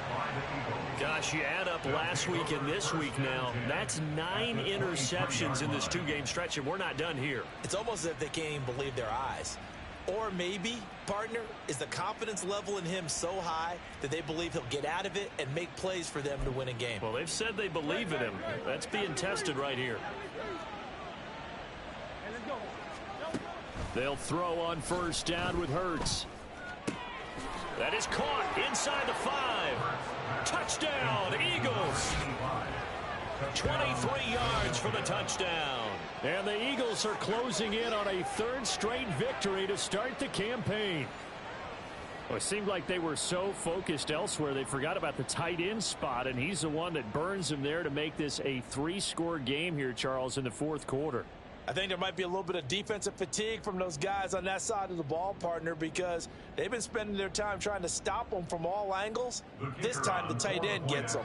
Speaker 1: Gosh, you add up last week and this week now. That's 9 interceptions in this 2-game stretch, and we're not done here.
Speaker 3: It's almost as if they can't even believe their eyes. Or maybe, partner, is the confidence level in him so high that they believe he'll get out of it and make plays for them to win a game.
Speaker 1: Well, they've said they believe in him. That's being tested right here. They'll throw on 1st down with Hurts. That is caught inside the 5. Touchdown, Eagles. 23 yards for the touchdown. And the Eagles are closing in on a 3rd straight victory to start the campaign.
Speaker 7: Well, it seemed like they were so focused elsewhere they forgot about the tight end spot, and he's the one that burns them there to make this a 3-score game here, Charles, in the 4th quarter.
Speaker 3: I think there might be a little bit of defensive fatigue from those guys on that side of the ball, partner, because they've been spending their time trying to stop them from all angles. This time the tight end gets them.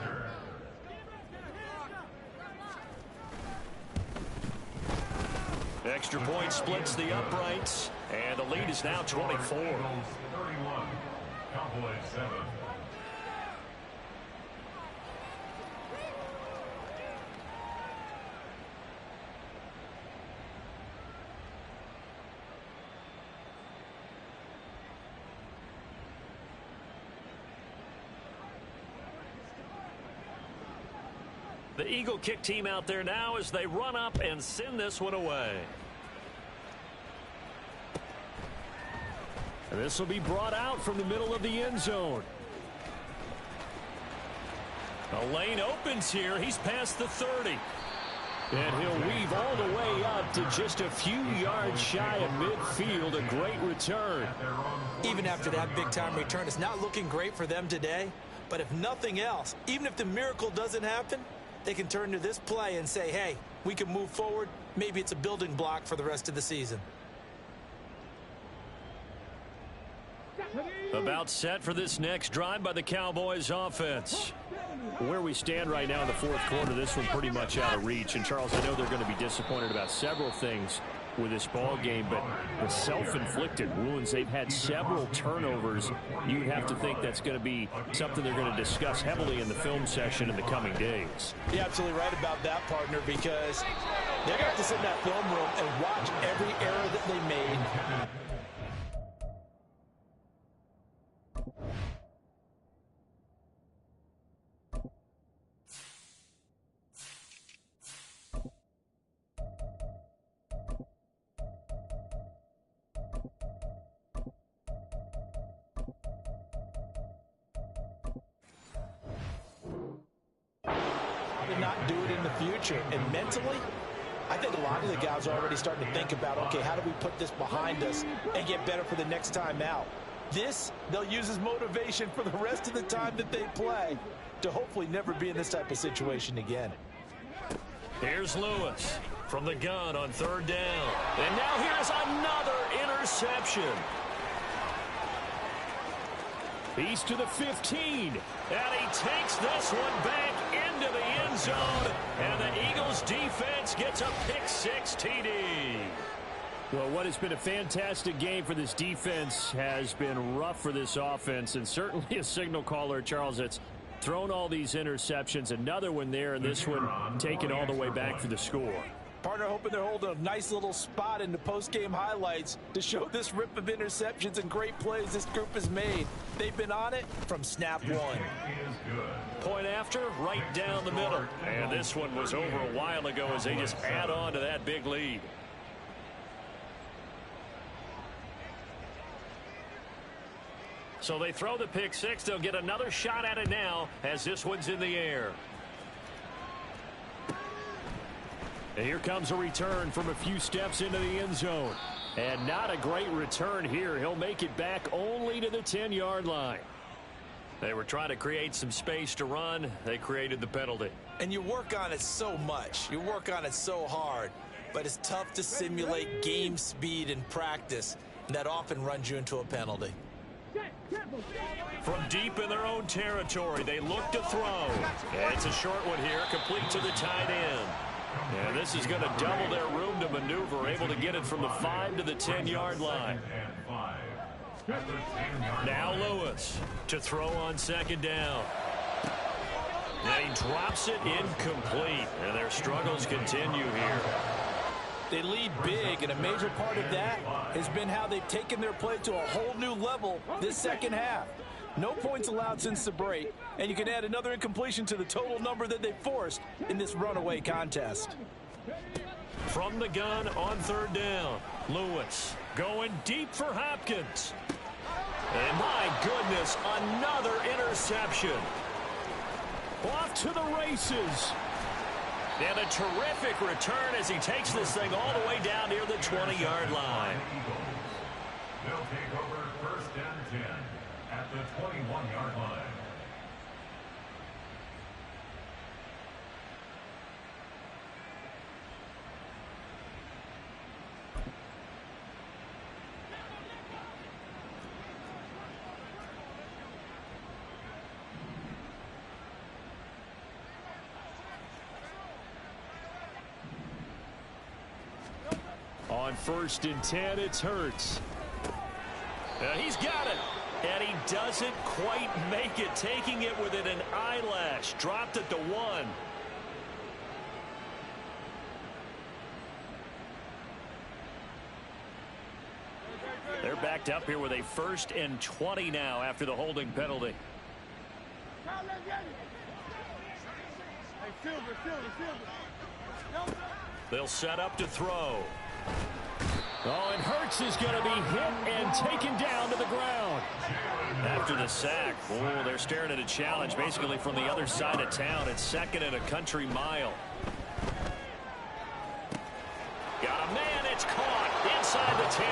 Speaker 1: Extra point splits the uprights, and the lead is now 24.
Speaker 5: 31, Cowboys 7.
Speaker 1: The Eagle kick team out there now as they run up and send this one away. And this will be brought out from the middle of the end zone. A lane opens here. He's past the 30. And he'll weave all the way up to just a few yards shy of midfield. A great return.
Speaker 3: Even after that big-time return, it's not looking great for them today. But if nothing else, even if the miracle doesn't happen, they can turn to this play and say, hey, we can move forward. Maybe it's a building block for the rest of the season.
Speaker 7: About set for this next drive by the Cowboys offense. Where we stand right now in the fourth quarter, this one pretty much out of reach. And, Charles, I know they're going to be disappointed about several things with this ball game, but the self-inflicted wounds, they've had several turnovers. You'd have to think that's going to be something they're going to discuss heavily in the film session in the coming days.
Speaker 3: You're absolutely right about that, partner, because they're going to have to sit in that film room and watch every error that they made. Not do it in the future. And mentally, I think a lot of the guys are already starting to think about, okay, how do we put this behind us and get better for the next time out? This, they'll use as motivation for the rest of the time that they play to hopefully never be in this type of situation again.
Speaker 7: Here's Lewis from the gun on third down. And now here's another interception. He's to the 15, and he takes this one back into the end zone, and the Eagles defense gets a pick-6 TD. Well, what has been a fantastic game for this defense has been rough for this offense, and certainly a signal caller, Charles, that's thrown all these interceptions. Another one there, and this one taken all the way back for the score.
Speaker 3: Partner hoping they're holding a nice little spot in the post-game highlights to show this rip of interceptions and great plays this group has made. They've been on it from snap one.
Speaker 7: Point after, right down the middle. And this one was over a while ago as they just add on to that big lead. So they throw the pick-6. They'll get another shot at it now as this one's in the air. And here comes a return from a few steps into the end zone. And not a great return here. He'll make it back only to the 10-yard line. They were trying to create some space to run. They created the penalty.
Speaker 3: And you work on it so much. You work on it so hard. But it's tough to simulate game speed in practice. And that often runs you into a penalty.
Speaker 7: From deep in their own territory, they look to throw. And it's a short one here, complete to the tight end. And this is going to double their room to maneuver, able to get it from the 5 to the 10-yard line. Now Lewis to throw on second down. And he drops it incomplete. And their struggles continue here.
Speaker 3: They lead big, and a major part of that has been how they've taken their play to a whole new level this second half. No points allowed since the break, and you can add another incompletion to the total number that they forced in this runaway contest.
Speaker 7: From the gun on third down, Lewis going deep for Hopkins. And my goodness, another interception. Off to the races. And a terrific return as he takes this thing all the way down near the 20-yard line.
Speaker 5: They'll take over first and 10 at the 21-yard line.
Speaker 7: On first and 10, it's Hurts. He's got it. And he doesn't quite make it, taking it within an eyelash. Dropped it to 1. They're backed up here with a first and 20 now after the holding penalty. They'll set up to throw. Oh, and Hurts is going to be hit and taken down to the ground. After the sack, oh, they're staring at a challenge basically from the other side of town. It's second and a country mile. Got a man, it's caught inside the 10.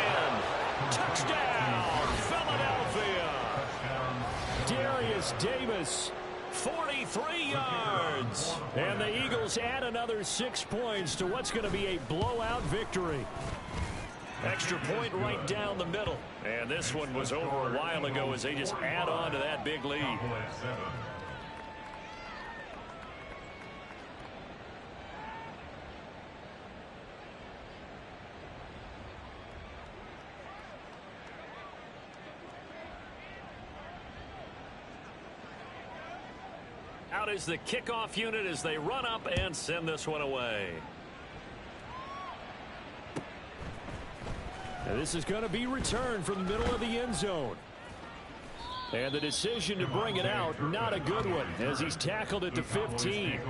Speaker 7: Touchdown, Philadelphia. Darius Davis
Speaker 1: 43 yards. And the Eagles add another 6 points to what's going to be a blowout victory. Extra point right down the middle. And this one was over a while ago as they just add on to that big lead. Out is the kickoff unit as they run up and send this one away. Now this is going to be returned from the middle of the end zone. And the decision to bring it out, not a good one, as he's tackled it to 15.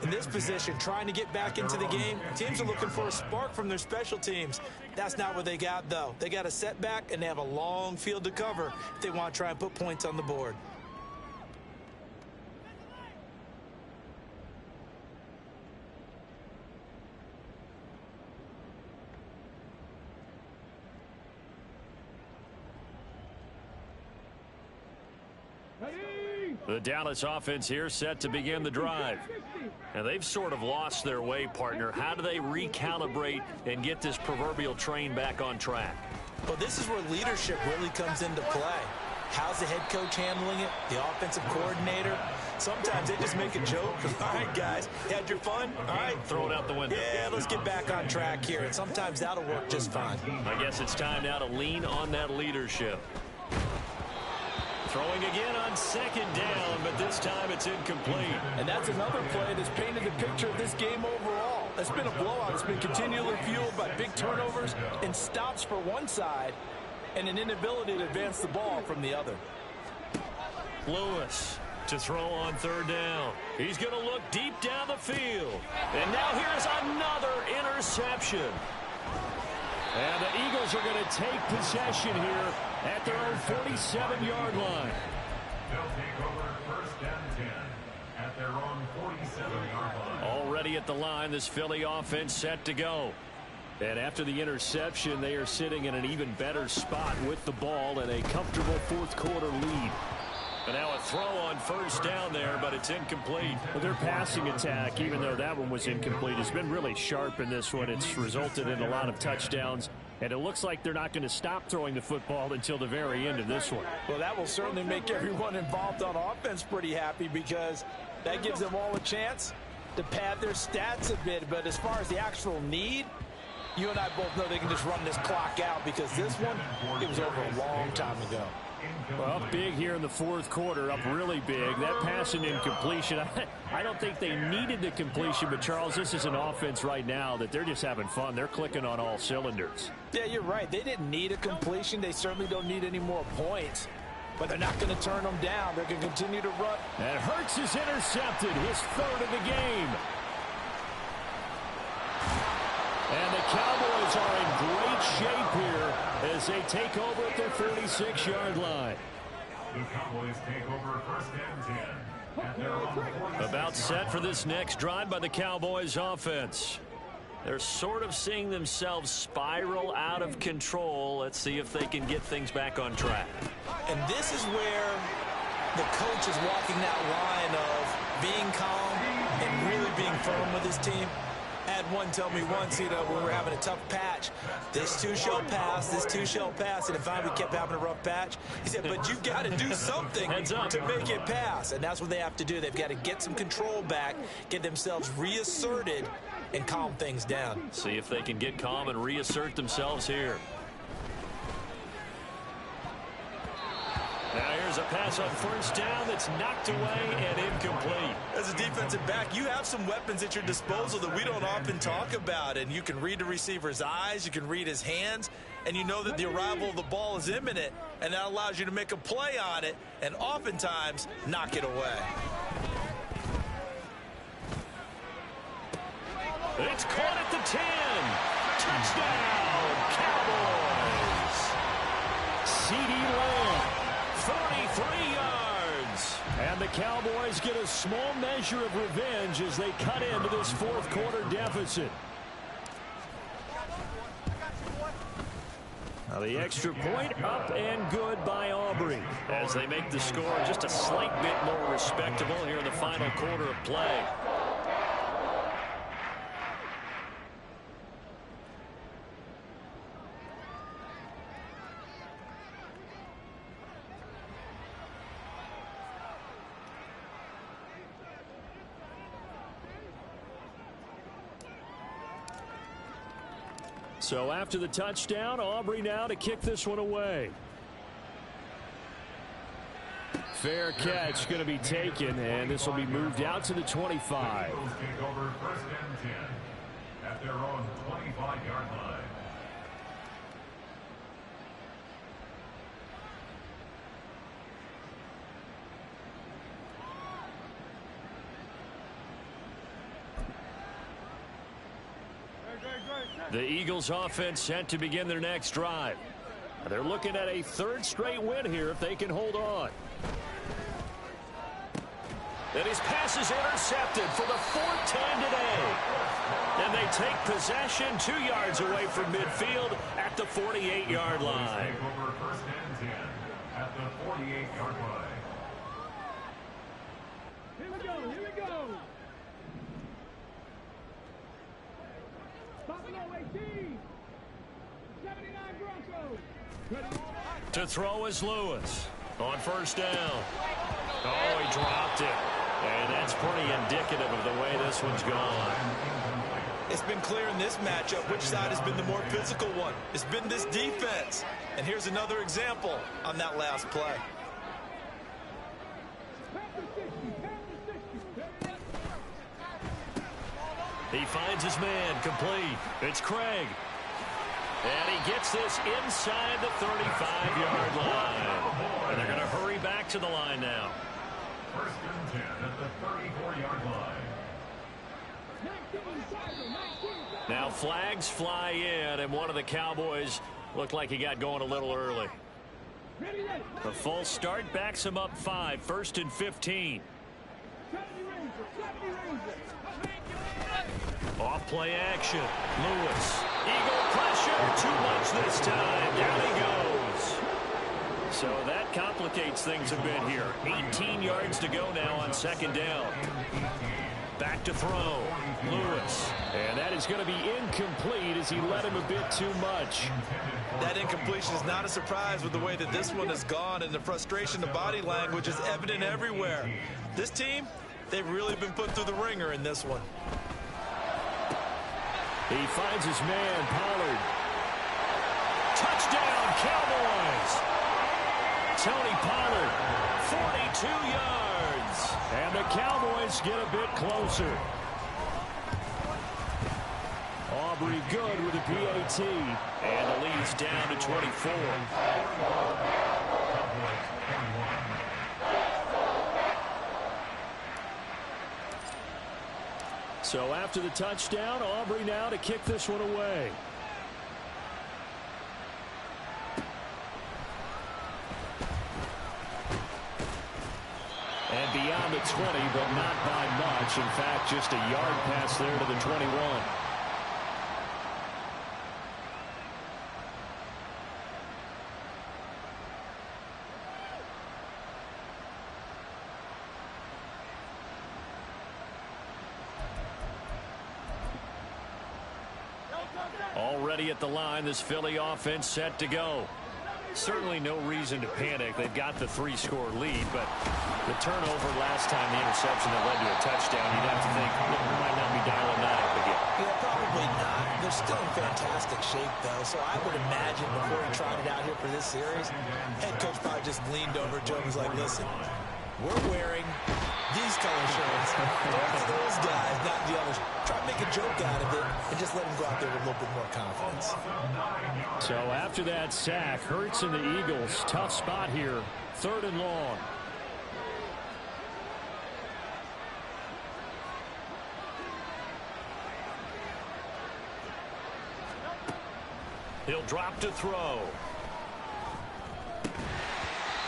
Speaker 3: In this position, trying to get back into the game, teams are looking for a spark from their special teams. That's not what they got, though. They got a setback, and they have a long field to cover if they want to try and put points on the board.
Speaker 1: The Dallas offense here set to begin the drive. And they've sort of lost their way, partner. How do they recalibrate and get this proverbial train back on track?
Speaker 3: Well, this is where leadership really comes into play. How's the head coach handling it? The offensive coordinator? Sometimes they just make a joke. All right, guys, had your fun? All right.
Speaker 1: Throw it out the window.
Speaker 3: Yeah, let's get back on track here. And sometimes that'll work just fine.
Speaker 1: I guess it's time now to lean on that leadership. Throwing again on second down, but this time it's incomplete.
Speaker 8: And that's another play that's painted the picture of this game overall. It's been a blowout. It's been continually fueled by big turnovers and stops for one side and an inability to advance the ball from the other.
Speaker 1: Lewis to throw on third down. He's going to look deep down the field. And now here's another interception. And the Eagles are going to take possession here at their own 47-yard line.
Speaker 5: They'll take over first and 10 at their own 47-yard line.
Speaker 1: Already at the line, this Philly offense set to go. And after the interception, they are sitting in an even better spot with the ball and a comfortable fourth-quarter lead. And now a throw on first down there, but it's incomplete.
Speaker 7: Well, their passing attack, even though that one was incomplete, has been really sharp in this one. It's resulted in a lot of touchdowns, and it looks like they're not going to stop throwing the football until the very end of this one.
Speaker 8: Well, that will certainly make everyone involved on offense pretty happy because that gives them all a chance to pad their stats a bit. But as far as the actual need, you and I both know they can just run this clock out because this one, it was over a long time ago.
Speaker 7: Well, up big here in the fourth quarter, up really big. That pass and incompletion, I don't think they needed the completion, but Charles, this is an offense right now that they're just having fun. They're clicking on all cylinders.
Speaker 8: Yeah, you're right. They didn't need a completion. They certainly don't need any more points, but they're not going to turn them down. They're going to continue to run.
Speaker 7: And Hurts is intercepted, his third of the game. And the Cowboys are in great shape here as they take over at their 36-yard line.
Speaker 5: The Cowboys take over first and 10 at their own 47.
Speaker 1: About set for this next drive by the Cowboys offense. They're sort of seeing themselves spiral out of control. Let's see if they can get things back on track.
Speaker 3: And this is where the coach is walking that line of being calm and really being firm with his team. I had one tell me once, when we were having a tough patch, this too shall pass, this too shall pass. And if we kept having a rough patch, he said, but you've got to do something to make it pass. And that's what they have to do. They've got to get some control back, get themselves reasserted, and calm things down.
Speaker 1: See if they can get calm and reassert themselves here. Now here's a pass on first down that's knocked away and incomplete.
Speaker 3: As a defensive back, you have some weapons at your disposal that we don't often talk about. And you can read the receiver's eyes, you can read his hands, and you know that the arrival of the ball is imminent, and that allows you to make a play on it and oftentimes knock it away.
Speaker 1: It's caught at the 10. Touchdown, Cowboys. CD Lamb, 43 yards. And the Cowboys get a small measure of revenge as they cut into this fourth quarter deficit. The extra point up and good by Aubrey as they make the score just a slight bit more respectable here in the final quarter of play. So after the touchdown, Aubrey now to kick this one away. Fair catch going to be taken, and this will be moved out to the 25.
Speaker 5: Eagles take over 1st and 10 at their own 25-yard line.
Speaker 1: The Eagles offense set to begin their next drive. They're looking at a 3rd straight win here if they can hold on. And his pass is intercepted for the 4th time today. And they take possession 2 yards away from midfield at the 48-yard line.
Speaker 5: Take over 1st and 10 at the 48-yard line.
Speaker 9: Here we go, here we go. Buffalo 18, 79 Broncos.
Speaker 1: To throw is Lewis on 1st down. Oh, he dropped it. And that's pretty indicative of the way this one's gone.
Speaker 8: It's been clear in this matchup which side has been the more physical one. It's been this defense. And here's another example on that last play.
Speaker 1: He finds his man complete. It's Craig. And he gets this inside the 35-yard line. And they're going to hurry back to the line now.
Speaker 5: 1st and 10 at the 34-yard line.
Speaker 1: Now flags fly in, and one of the Cowboys looked like he got going a little early. The false start backs him up 5, 1st and 15. Off play action. Lewis. Eagle pressure. Too much this time. Down he goes. So that complicates things a bit here. 18 yards to go now on 2nd down. Back to throw. Lewis. And that is going to be incomplete as he led him a bit too much.
Speaker 8: That incompletion is not a surprise with the way that this one has gone, and the frustration, the body language is evident everywhere. This team, they've really been put through the ringer in this one.
Speaker 1: He finds his man, Pollard. Touchdown, Cowboys! Tony Pollard, 42 yards. And the Cowboys get a bit closer. Aubrey good with the PAT. And the lead's down to 24. So after the touchdown, Aubrey now to kick this one away. And beyond the 20, but not by much. In fact, just a yard pass there to the 21. Already at the line, this Philly offense set to go. Certainly no reason to panic. They've got the 3-score lead, but the turnover last time, the interception that led to a touchdown, you'd have to think they might not be dialing that up again.
Speaker 8: Yeah, probably not. They're still in fantastic shape, though, so I would imagine before he tried it out here for this series, head coach probably just leaned over Joe and was like, listen, we're wearing these color shirts. Those guys, not the others. Try to make a joke out of it and just let them go out there with a little bit more confidence.
Speaker 1: So after that sack, Hurts and the Eagles, tough spot here, 3rd and long. He'll drop to throw.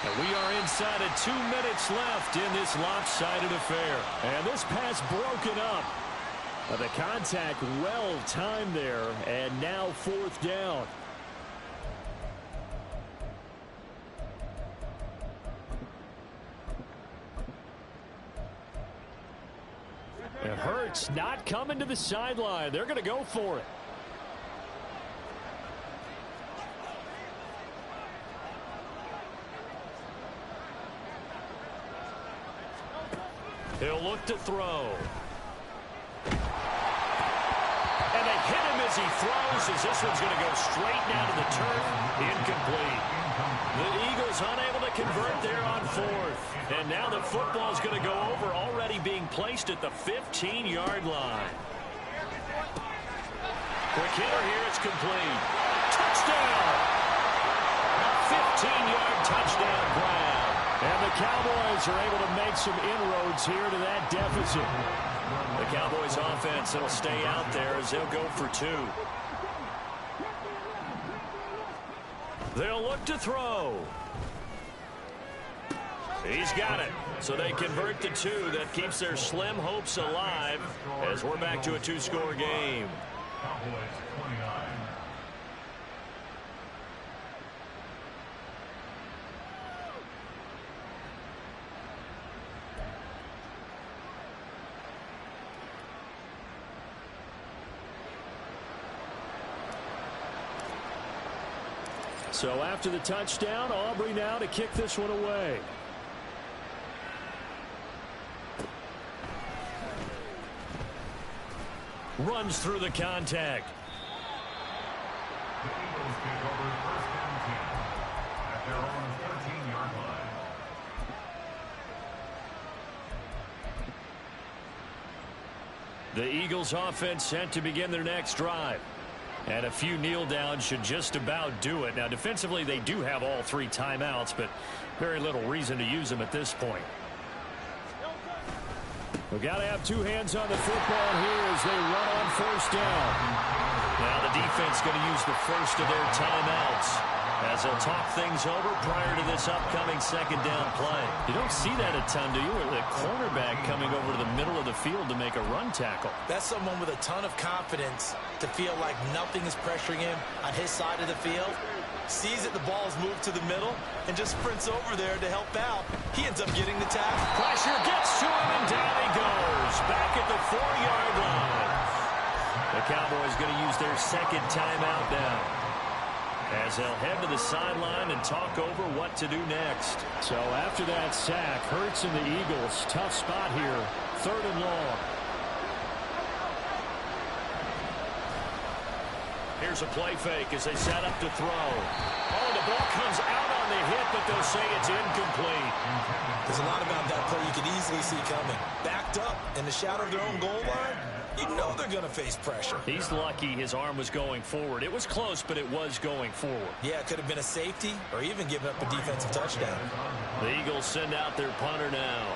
Speaker 1: And we are inside of 2 minutes left in this lopsided affair. And this pass broken up. The contact well timed there, and now 4th down.
Speaker 7: It hurts not coming to the sideline. They're going to go for it. He'll look to throw. And they hit him as he throws, as this one's going to go straight down to the turf. Incomplete. The Eagles unable to convert there on fourth. And now the football's going to go over, already being placed at the 15-yard line. Quick hitter here, it's complete. Touchdown! A 15-yard touchdown grab. And the Cowboys are able to make some inroads here to that deficit. The Cowboys offense, it'll stay out there as they'll go for two. They'll look to throw. He's got it. So they convert to two. That keeps their slim hopes alive as we're back to a two-score game.
Speaker 5: Cowboys 29.
Speaker 7: So after the touchdown, Aubrey now to kick this one away. Runs through the contact.
Speaker 5: The Eagles take over first and 10 at their own 13-yard line.
Speaker 7: The Eagles offense set to begin their next drive. And a few kneel downs should just about do it. Now, defensively, they do have all three timeouts, but very little reason to use them at this point. We've got to have two hands on the football here as they run on first down. Now the defense going to use the first of their timeouts as they'll talk things over prior to this upcoming second down play. You don't see that a ton, do you? The cornerback coming over to the middle of the field to make a run tackle.
Speaker 8: That's someone with a ton of confidence to feel like nothing is pressuring him on his side of the field. Sees that the ball is moved to the middle and just sprints over there to help out. He ends up getting the tackle.
Speaker 7: Pressure gets to him, and down he goes. Back at the 4-yard line. The Cowboys going to use their second timeout now, as they'll head to the sideline and talk over what to do next. So after that sack, Hurts and the Eagles, tough spot here, 3rd and long. Here's a play fake as they set up to throw. Oh, the ball comes out on the hit, but they'll say it's incomplete.
Speaker 8: There's a lot about that play you can easily see coming. Backed up in the shadow of their own goal line, you know they're going to face pressure.
Speaker 7: He's lucky his arm was going forward. It was close, but it was going forward.
Speaker 8: Yeah, it could have been a safety or even given up a defensive touchdown.
Speaker 7: The Eagles send out their punter now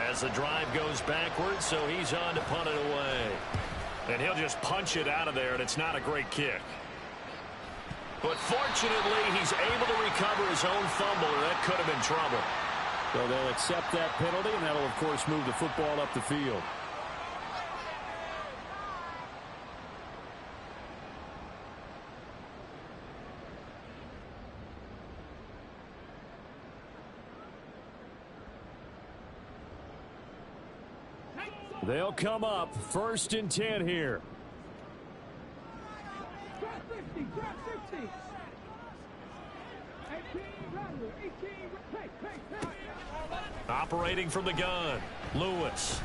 Speaker 7: as the drive goes backwards, so he's on to punt it away. And he'll just punch it out of there, and it's not a great kick. But fortunately, he's able to recover his own fumble, or that could have been trouble. So they'll accept that penalty, and that'll, of course, move the football up the field. They'll come up 1st and 10 here.
Speaker 9: Drop 50, drop 60. 18, Rattler, 18, hey.
Speaker 7: Operating from the gun, Lewis.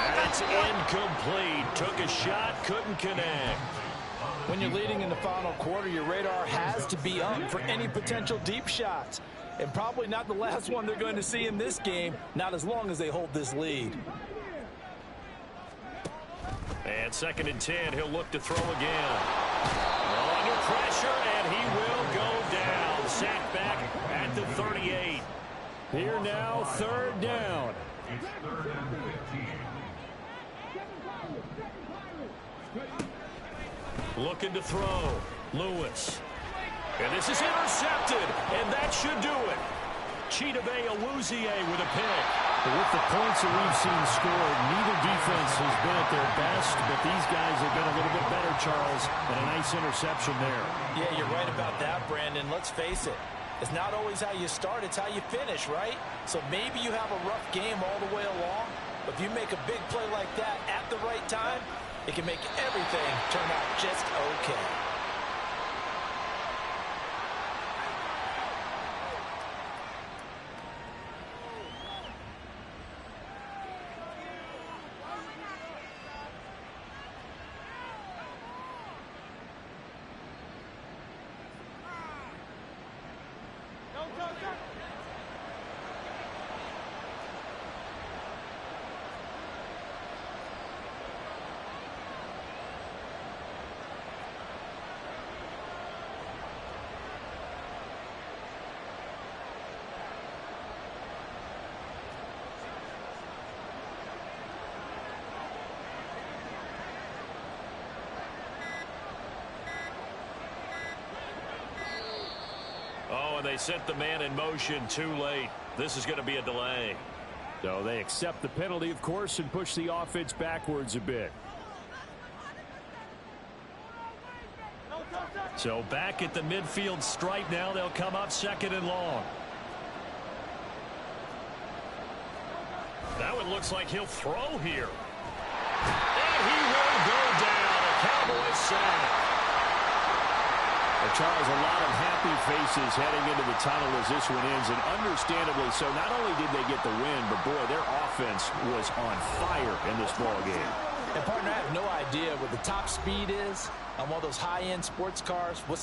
Speaker 7: And it's incomplete. Took a shot, couldn't connect.
Speaker 8: When you're leading in the final quarter, your radar has to be up for any potential deep shots. And probably not the last one they're going to see in this game, not as long as they hold this lead.
Speaker 7: And 2nd and 10, he'll look to throw again. Under pressure, and he will go down. Sacked back at the 38. Here now, 3rd down.
Speaker 5: It's 3rd and 15.
Speaker 7: Looking to throw. Lewis. And this is intercepted, and that should do it. Chidobe Awuzie with a pick. With the points that we've seen scored, neither defense has been at their best, but these guys have been a little bit better, Charles, and a nice interception there.
Speaker 8: Yeah, you're right about that, Brandon. Let's face it. It's not always how you start, it's how you finish, right? So maybe you have a rough game all the way along, but if you make a big play like that at the right time, it can make everything turn out just okay.
Speaker 1: Oh, and they set the man in motion too late. This is going to be a delay.
Speaker 7: So they accept the penalty, of course, and push the offense backwards a bit.
Speaker 1: So back at the midfield stripe now. They'll come up 2nd and long. Now it looks like he'll throw here. And he will go down. A Cowboys sack.
Speaker 7: Charles, a lot of happy faces heading into the tunnel as this one ends, and understandably so. Not only did they get the win, but boy, their offense was on fire in this ball game.
Speaker 8: And partner, I have no idea what the top speed is on one of those high-end sports cars. What's